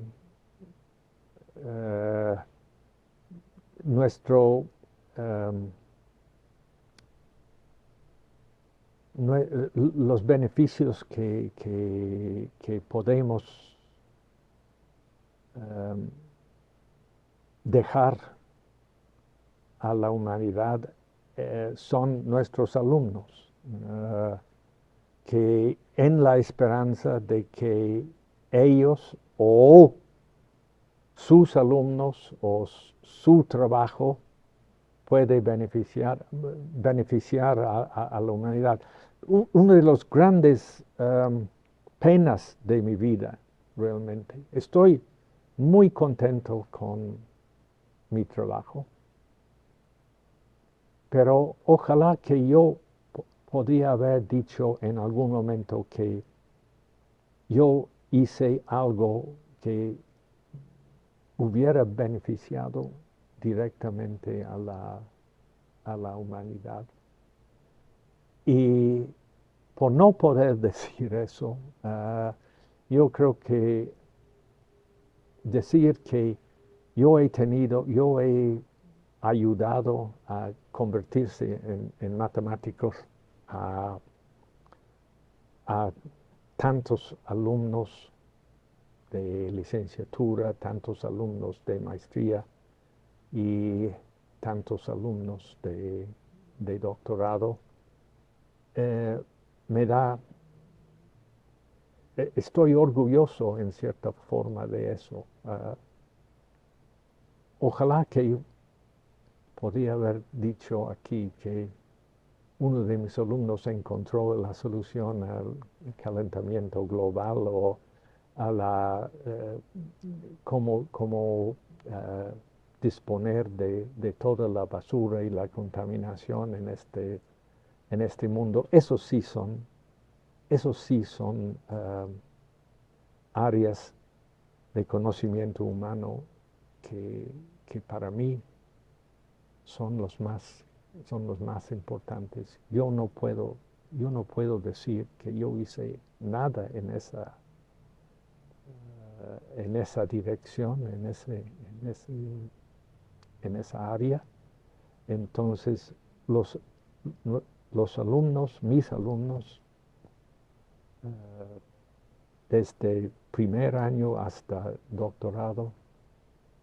uh, nuestro um, los beneficios que podemos dejar a la humanidad son nuestros alumnos, que en la esperanza de que ellos o sus alumnos o su trabajo puede beneficiar a la humanidad. Una de las grandes penas de mi vida, realmente. Estoy muy contento con mi trabajo, pero ojalá que yo podía haber dicho en algún momento que yo hice algo que hubiera beneficiado directamente a la humanidad. Y por no poder decir eso, yo creo que decir que yo he ayudado a convertirse en matemáticos a tantos alumnos de licenciatura, tantos alumnos de maestría y tantos alumnos de doctorado, me da, estoy orgulloso en cierta forma de eso. Ojalá que podía haber dicho aquí que uno de mis alumnos encontró la solución al calentamiento global o a cómo disponer de toda la basura y la contaminación en este mundo. Esos sí son áreas de conocimiento humano que para mí son los más importantes. Yo no puedo decir que yo hice nada en esa dirección, en esa área. Entonces, los, mis alumnos, desde primer año hasta doctorado,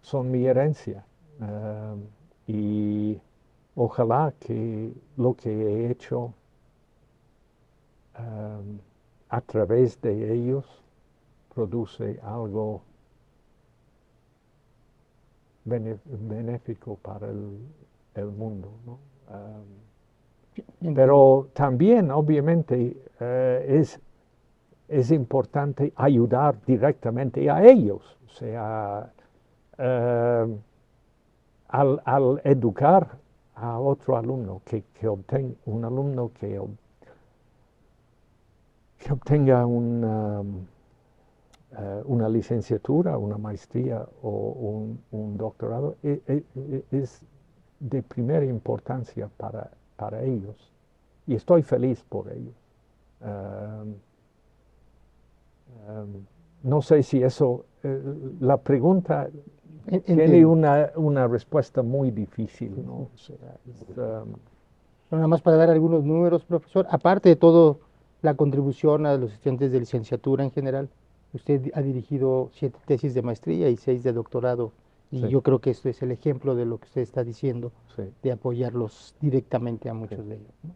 son mi herencia. Y ojalá que lo que he hecho a través de ellos produce algo benéfico para el mundo, ¿no? Pero también, obviamente, es importante ayudar directamente a ellos. O sea, al educar a otro alumno, un alumno que obtenga una licenciatura, una maestría o un doctorado, es de primera importancia para ellos. Y estoy feliz por ellos. No sé si eso, la pregunta tiene una respuesta muy difícil, ¿no? O sea, nada más para dar algunos números, profesor. Aparte de todo, la contribución a los estudiantes de licenciatura en general, usted ha dirigido 7 tesis de maestría y 6 de doctorado. Y sí, yo creo que esto es el ejemplo de lo que usted está diciendo, sí, de apoyarlos directamente a muchos sí. de ellos, ¿no?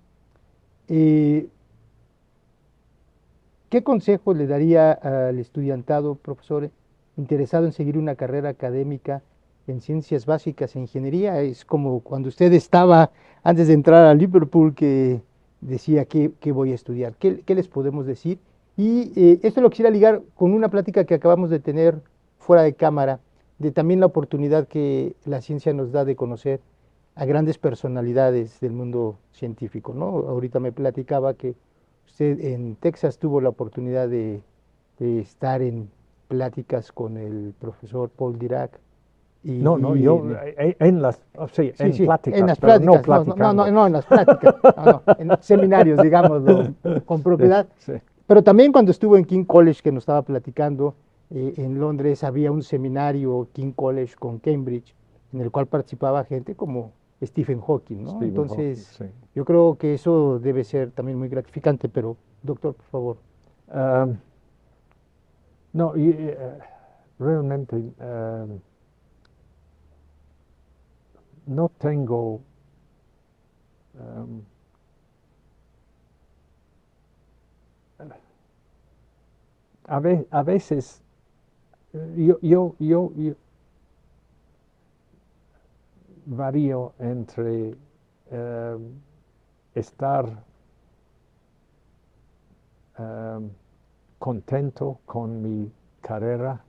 ¿Qué consejo le daría al estudiantado, profesor, interesado en seguir una carrera académica en ciencias básicas e ingeniería? Es como cuando usted estaba, antes de entrar a Liverpool, que decía qué voy a estudiar. ¿Qué les podemos decir? Y esto lo quisiera ligar con una plática que acabamos de tener fuera de cámara, de también la oportunidad que la ciencia nos da de conocer a grandes personalidades del mundo científico, ¿no? Ahorita me platicaba que usted en Texas tuvo la oportunidad de estar en pláticas con el profesor Paul Dirac. No, Y yo en las, sí, sí, en sí, en pláticas, las pero no pláticas, no, no, no, platicando. no, en las pláticas, no, en seminarios, digámoslo, con Sí, propiedad. sí, Pero también cuando estuvo en King College, que nos estaba platicando, en Londres había un seminario King College con Cambridge, en el cual participaba gente como Stephen Hawking, ¿no? Stephen Hawking, Entonces, sí. yo creo que eso debe ser también muy gratificante, pero doctor, por favor. No, realmente no tengo um, a veces yo varío entre estar contento con mi carrera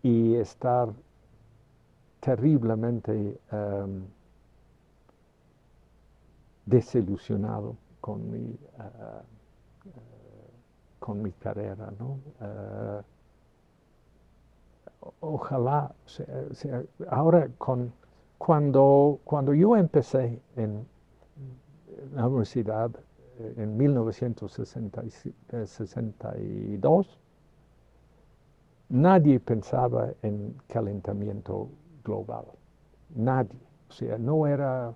y estar terriblemente desilusionado con mi carrera, ¿no? Ojalá, ahora cuando yo empecé en la universidad en 1962, nadie pensaba en calentamiento global. Nadie. O sea, no era,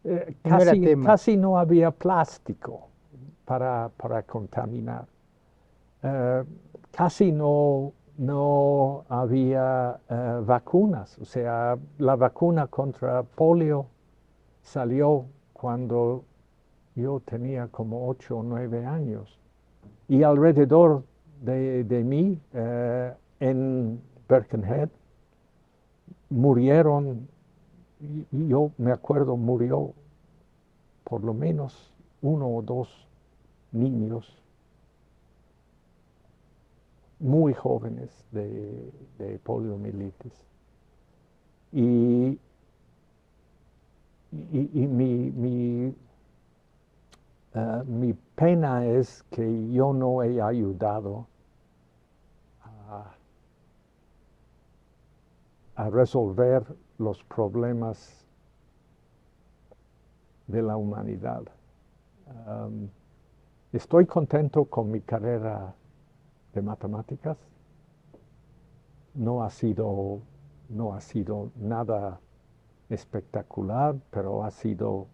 No era tema. casi no había plástico para contaminar. Casi no había vacunas. O sea, la vacuna contra polio salió cuando yo tenía como 8 o 9 años. Y alrededor de mí, en Birkenhead, murieron, yo me acuerdo, murió por lo menos 1 o 2 niños muy jóvenes de poliomielitis. Y, y mi pena es que yo no he ayudado a resolver los problemas de la humanidad. Estoy contento con mi carrera de matemáticas. No ha sido nada espectacular, pero ha sido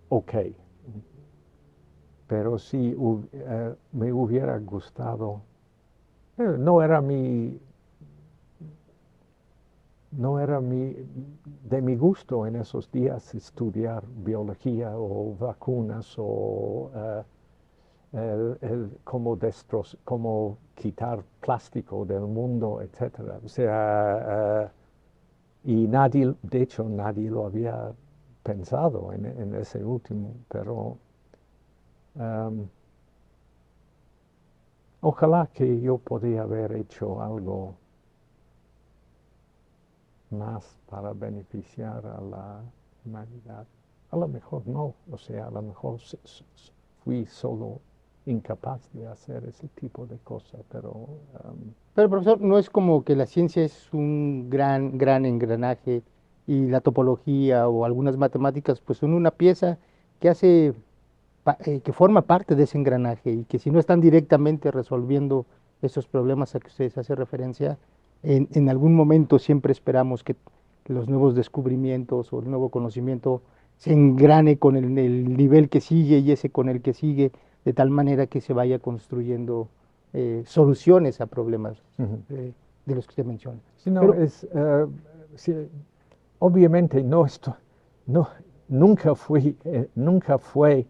ok. Pero sí me hubiera gustado, no era de mi gusto en esos días estudiar biología o vacunas o cómo quitar plástico del mundo, etcétera. O sea, y de hecho nadie lo había pensado en ese último, pero ojalá que yo podía haber hecho algo más para beneficiar a la humanidad. A lo mejor no, o sea, a lo mejor fui solo incapaz de hacer ese tipo de cosas, pero Pero, profesor, no es como que la ciencia es un gran engranaje y la topología o algunas matemáticas pues son una pieza que que forma parte de ese engranaje y que si no están directamente resolviendo esos problemas a que ustedes hacen referencia, en algún momento siempre esperamos que los nuevos descubrimientos o el nuevo conocimiento se engrane con el nivel que sigue y ese con el que sigue, de tal manera que se vaya construyendo soluciones a problemas de los que usted menciona. sí, no, Pero, sí, obviamente no, nunca fue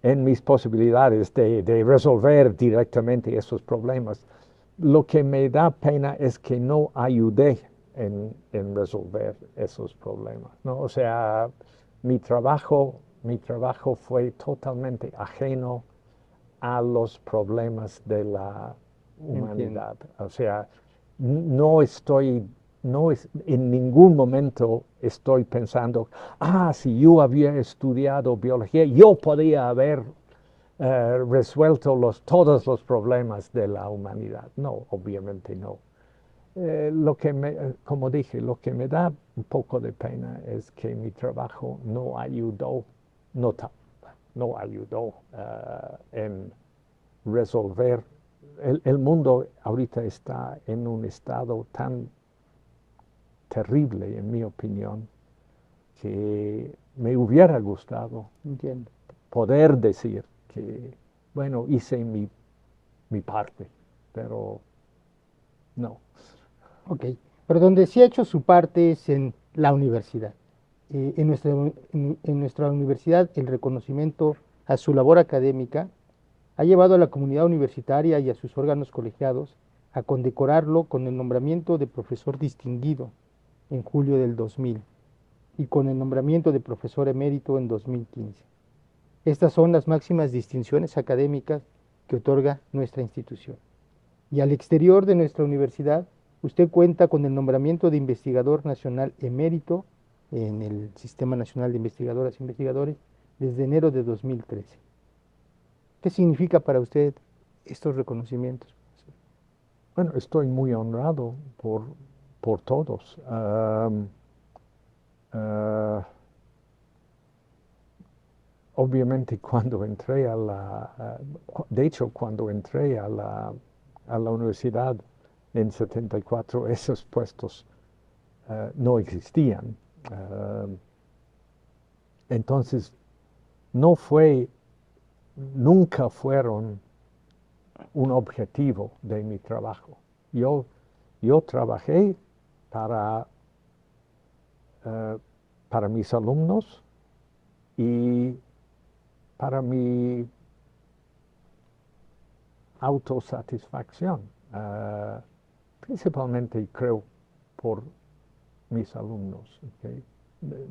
en mis posibilidades de resolver directamente esos problemas. Lo que me da pena es que no ayudé en resolver esos problemas, ¿no? O sea, mi trabajo fue totalmente ajeno a los problemas de la entiendo. humanidad. O sea, no estoy, en ningún momento estoy pensando, si yo había estudiado biología, yo podía haber resuelto todos los problemas de la humanidad. No, obviamente no. Como dije, lo que me da un poco de pena es que mi trabajo no ayudó, no, no ayudó en resolver. El mundo ahorita está en un estado tan terrible, en mi opinión, que me hubiera gustado Entiendo. poder decir que, bueno, hice mi parte, pero no. Ok, pero donde sí ha hecho su parte es en la universidad. En nuestra universidad, el reconocimiento a su labor académica ha llevado a la comunidad universitaria y a sus órganos colegiados a condecorarlo con el nombramiento de profesor distinguido en julio del 2000 y con el nombramiento de profesor emérito en 2015. Estas son las máximas distinciones académicas que otorga nuestra institución. Y al exterior de nuestra universidad, usted cuenta con el nombramiento de investigador nacional emérito en el Sistema Nacional de Investigadoras e Investigadores desde enero de 2013. ¿Qué significa para usted estos reconocimientos? Bueno, estoy muy honrado por todos. Ah, obviamente cuando entré de hecho cuando entré a la universidad en 74, esos puestos no existían. Ah, entonces, no fue, nunca fueron un objetivo de mi trabajo. Yo trabajé para, eh, para mis alumnos y para mi autosatisfacción, principalmente creo por mis alumnos. ¿Okay?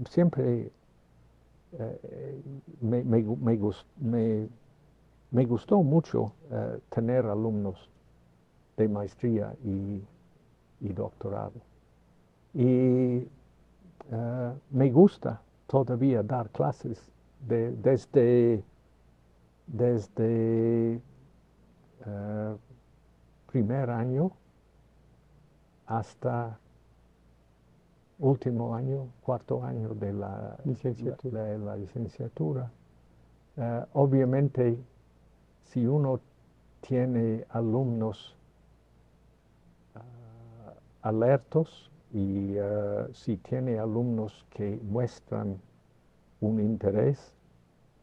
Siempre me gustó mucho tener alumnos de maestría y doctorado. Y me gusta todavía dar clases desde primer año hasta último año, cuarto año de la licenciatura. Obviamente, si uno tiene alumnos alertos y si tiene alumnos que muestran un interés,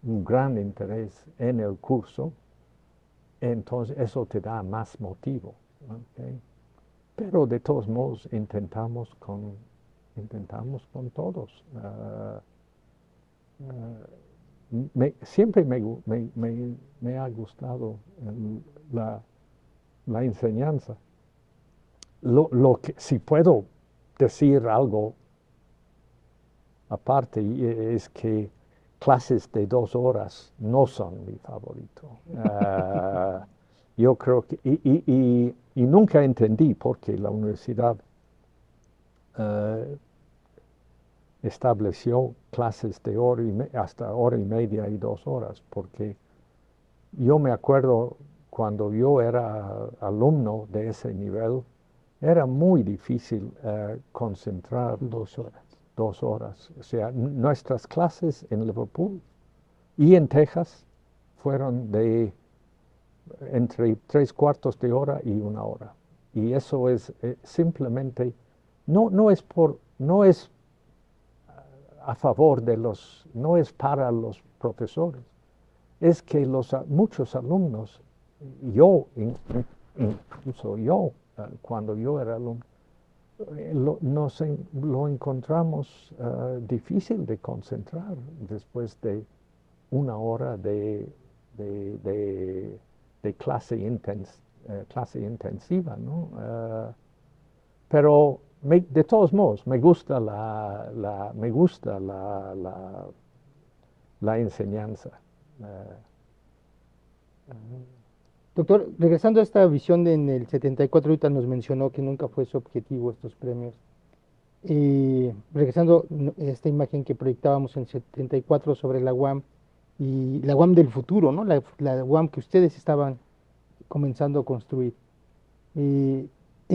un gran interés en el curso, entonces eso te da más motivo. ¿Okay? Pero de todos modos intentamos con todos. Siempre me ha gustado la enseñanza. Si puedo decir algo aparte, es que clases de 2 horas no son mi favorito. Yo creo que, y nunca entendí por qué la universidad estableció clases de hasta hora y media y 2 horas, porque yo me acuerdo cuando yo era alumno de ese nivel, era muy difícil concentrar 2 horas. 2 horas. O sea, nuestras clases en Liverpool y en Texas fueron de entre 3/4 de hora y 1 hora. Y eso es simplemente, no es a favor de no es para los profesores, es que muchos alumnos, incluso yo, cuando yo era alumno, lo encontramos difícil de concentrar después de 1 hora de clase intensiva, ¿no? Pero de todos modos, me gusta la enseñanza. Doctor, regresando a esta visión en el 74, ahorita nos mencionó que nunca fue su objetivo estos premios. Regresando a esta imagen que proyectábamos en el 74 sobre la UAM y la UAM del futuro, ¿no? La UAM que ustedes estaban comenzando a construir. ¿En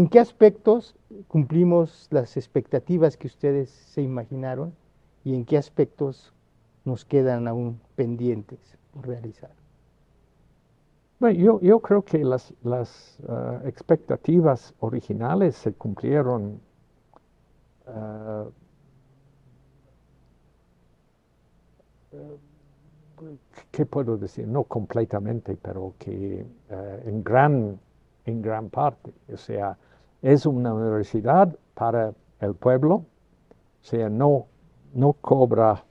qué aspectos cumplimos las expectativas que ustedes se imaginaron y en qué aspectos nos quedan aún pendientes por realizar? Bueno, yo creo que las expectativas originales se cumplieron ¿qué puedo decir? No completamente, pero que en gran parte. O sea, es una universidad para el pueblo, o sea, no cobra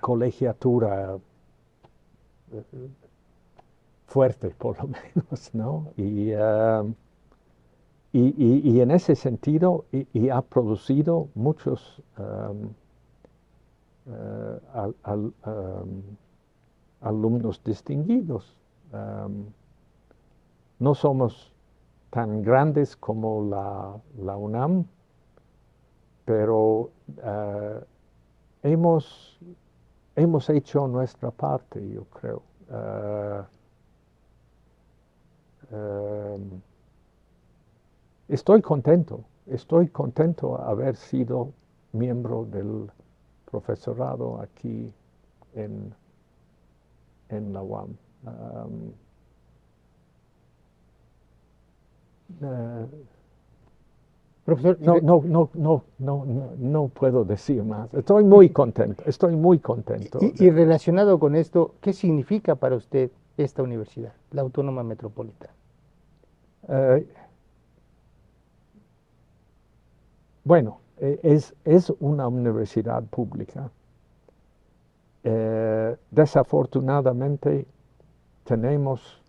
colegiatura fuerte, por lo menos, ¿no? Y en ese sentido, ha producido muchos alumnos distinguidos. No somos tan grandes como la UNAM, pero hemos hecho nuestra parte, yo creo. Estoy contento haber sido miembro del profesorado aquí en la UAM. Profesor, no puedo decir más. Estoy muy contento. Y relacionado con esto, ¿qué significa para usted esta universidad, la Autónoma Metropolitana? Bueno, es una universidad pública. Desafortunadamente, tenemos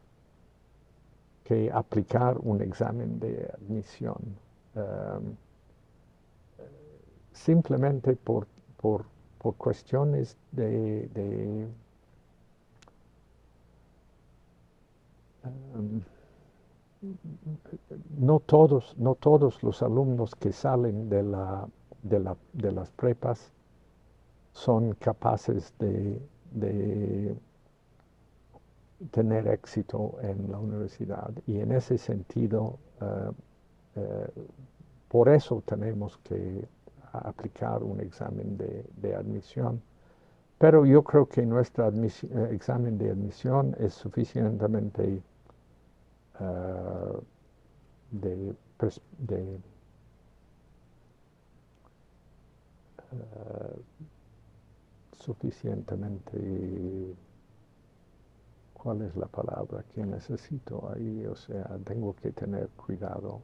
que aplicar un examen de admisión. Simplemente por cuestiones no todos los alumnos que salen de las prepas son capaces de de tener éxito en la universidad. Y en ese sentido, por eso tenemos que aplicar un examen de admisión. Pero yo creo que nuestro examen de admisión es suficientemente de, de suficientemente, ¿cuál es la palabra que necesito ahí? O sea, tengo que tener cuidado.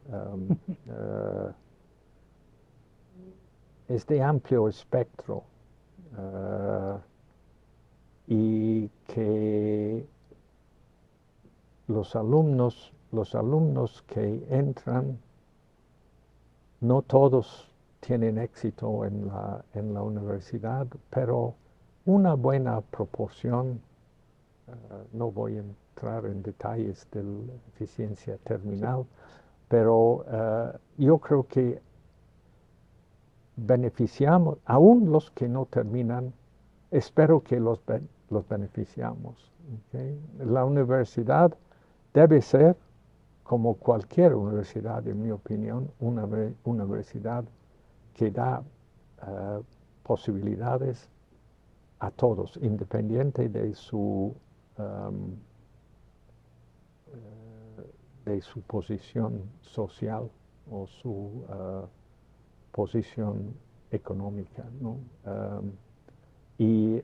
Es de amplio espectro y que los alumnos que entran, no todos tienen éxito en la universidad, pero una buena proporción, no voy a entrar en detalles de la eficiencia terminal, pero yo creo que beneficiamos, aún los que no terminan, espero que los beneficiamos. ¿Okay? La universidad debe ser, como cualquier universidad, en mi opinión, una universidad que da posibilidades a todos, independiente de de su posición social o su posición económica, ¿no? Y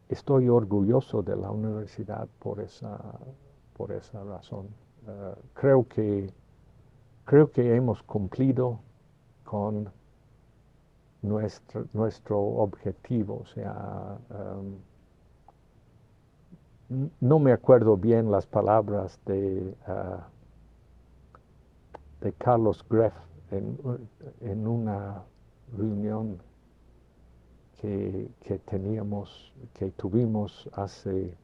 estoy orgulloso de la universidad por esa razón. Creo que hemos cumplido con nuestro objetivo. O sea, no me acuerdo bien las palabras de Carlos Greff en una reunión que tuvimos hace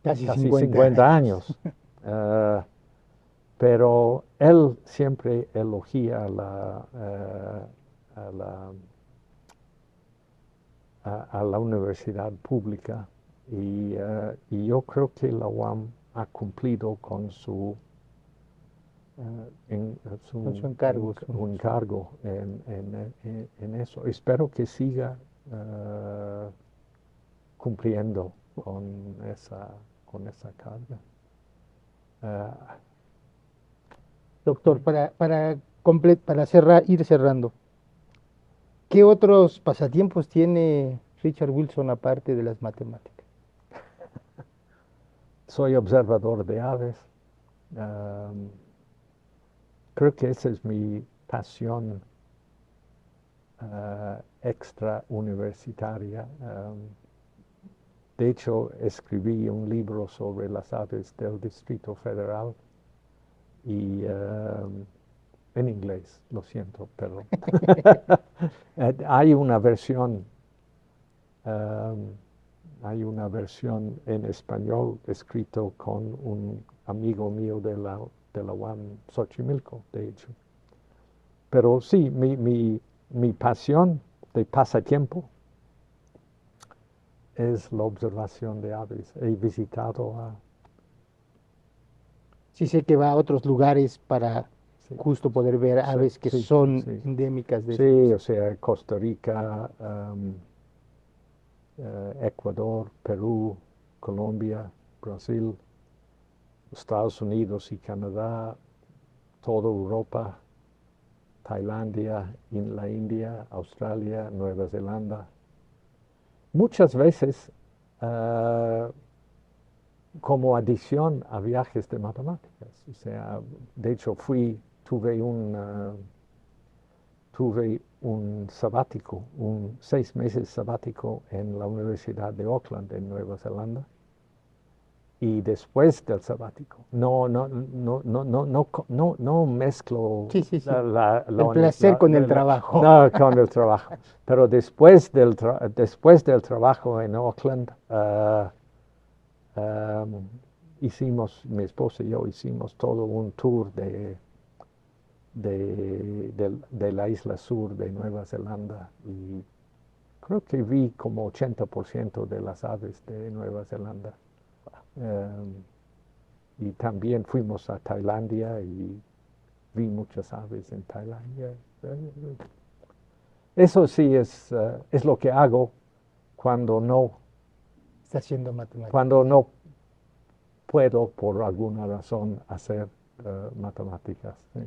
Casi casi 50 50 años. Pero él siempre elogia a la universidad pública y yo creo que la UAM ha cumplido con su con su encargo. encargo en eso. Espero que siga cumpliendo con esa carga. Doctor, para ir cerrando, ¿qué otros pasatiempos tiene Richard Wilson aparte de las matemáticas? Soy observador de aves. Creo que esa es mi pasión extra universitaria. De hecho, escribí un libro sobre las aves del Distrito Federal y en inglés, lo siento, pero hay una versión en español escrito con un amigo mío de la UAM Xochimilco, de hecho. Pero sí, mi pasión de pasatiempo es la observación de aves. He visitado Sí sé que va a otros lugares para justo poder ver aves que son endémicas de... Sí, o sea, Costa Rica, Ecuador, Perú, Colombia, Brasil, Estados Unidos y Canadá, toda Europa, Tailandia, la India, Australia, Nueva Zelanda. Muchas veces como adición a viajes de matemáticas. O sea, de hecho tuve un sabático, 6 meses sabático en la Universidad de Auckland, en Nueva Zelanda. Y después del sabático, no mezclo el placer con el trabajo. No, con el trabajo. Pero después del trabajo en Auckland, mi esposa y yo hicimos todo un tour de la isla sur de Nueva Zelanda y creo que vi como 80% de las aves de Nueva Zelanda. Y también fuimos a Tailandia y vi muchas aves en Tailandia. Eso sí es lo que hago cuando Está haciendo matemáticas. cuando no puedo por alguna razón hacer matemáticas. ¿Sí?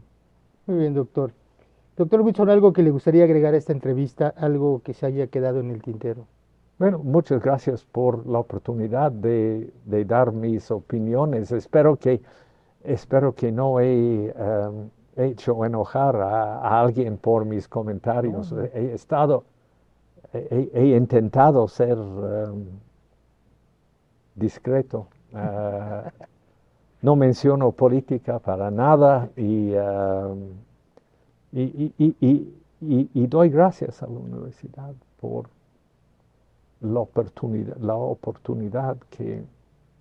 Muy bien, doctor. Doctor Wilson, ¿algo que le gustaría agregar a esta entrevista, algo que se haya quedado en el tintero? Bueno, muchas gracias por la oportunidad de dar mis opiniones. Espero que no he hecho enojar a alguien por mis comentarios. No. He intentado ser discreto. No menciono política para nada y doy gracias a la universidad por la oportunidad que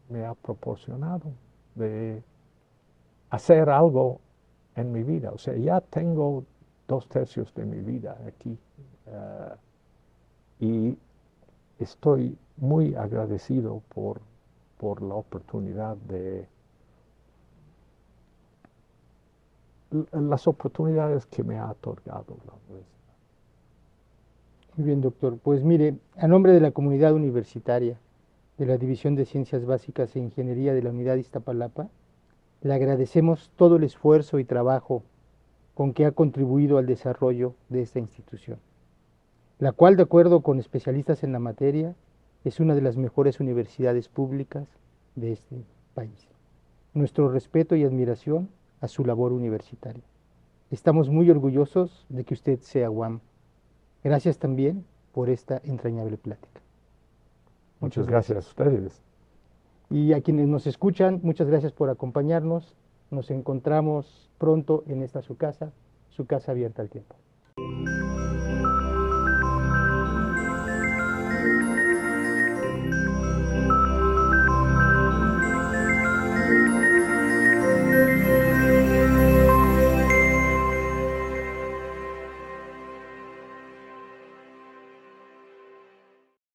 me ha proporcionado de hacer algo en mi vida. O sea, ya tengo 2/3 de mi vida aquí y estoy muy agradecido por la oportunidad las oportunidades que me ha otorgado la universidad. Muy bien, doctor. Pues mire, a nombre de la comunidad universitaria de la División de Ciencias Básicas e Ingeniería de la Unidad Iztapalapa, le agradecemos todo el esfuerzo y trabajo con que ha contribuido al desarrollo de esta institución, la cual, de acuerdo con especialistas en la materia, es una de las mejores universidades públicas de este país. Nuestro respeto y admiración a su labor universitaria. Estamos muy orgullosos de que usted sea UAM. Gracias también por esta entrañable plática. Muchas gracias a ustedes. Y a quienes nos escuchan, muchas gracias por acompañarnos. Nos encontramos pronto en esta su casa abierta al tiempo.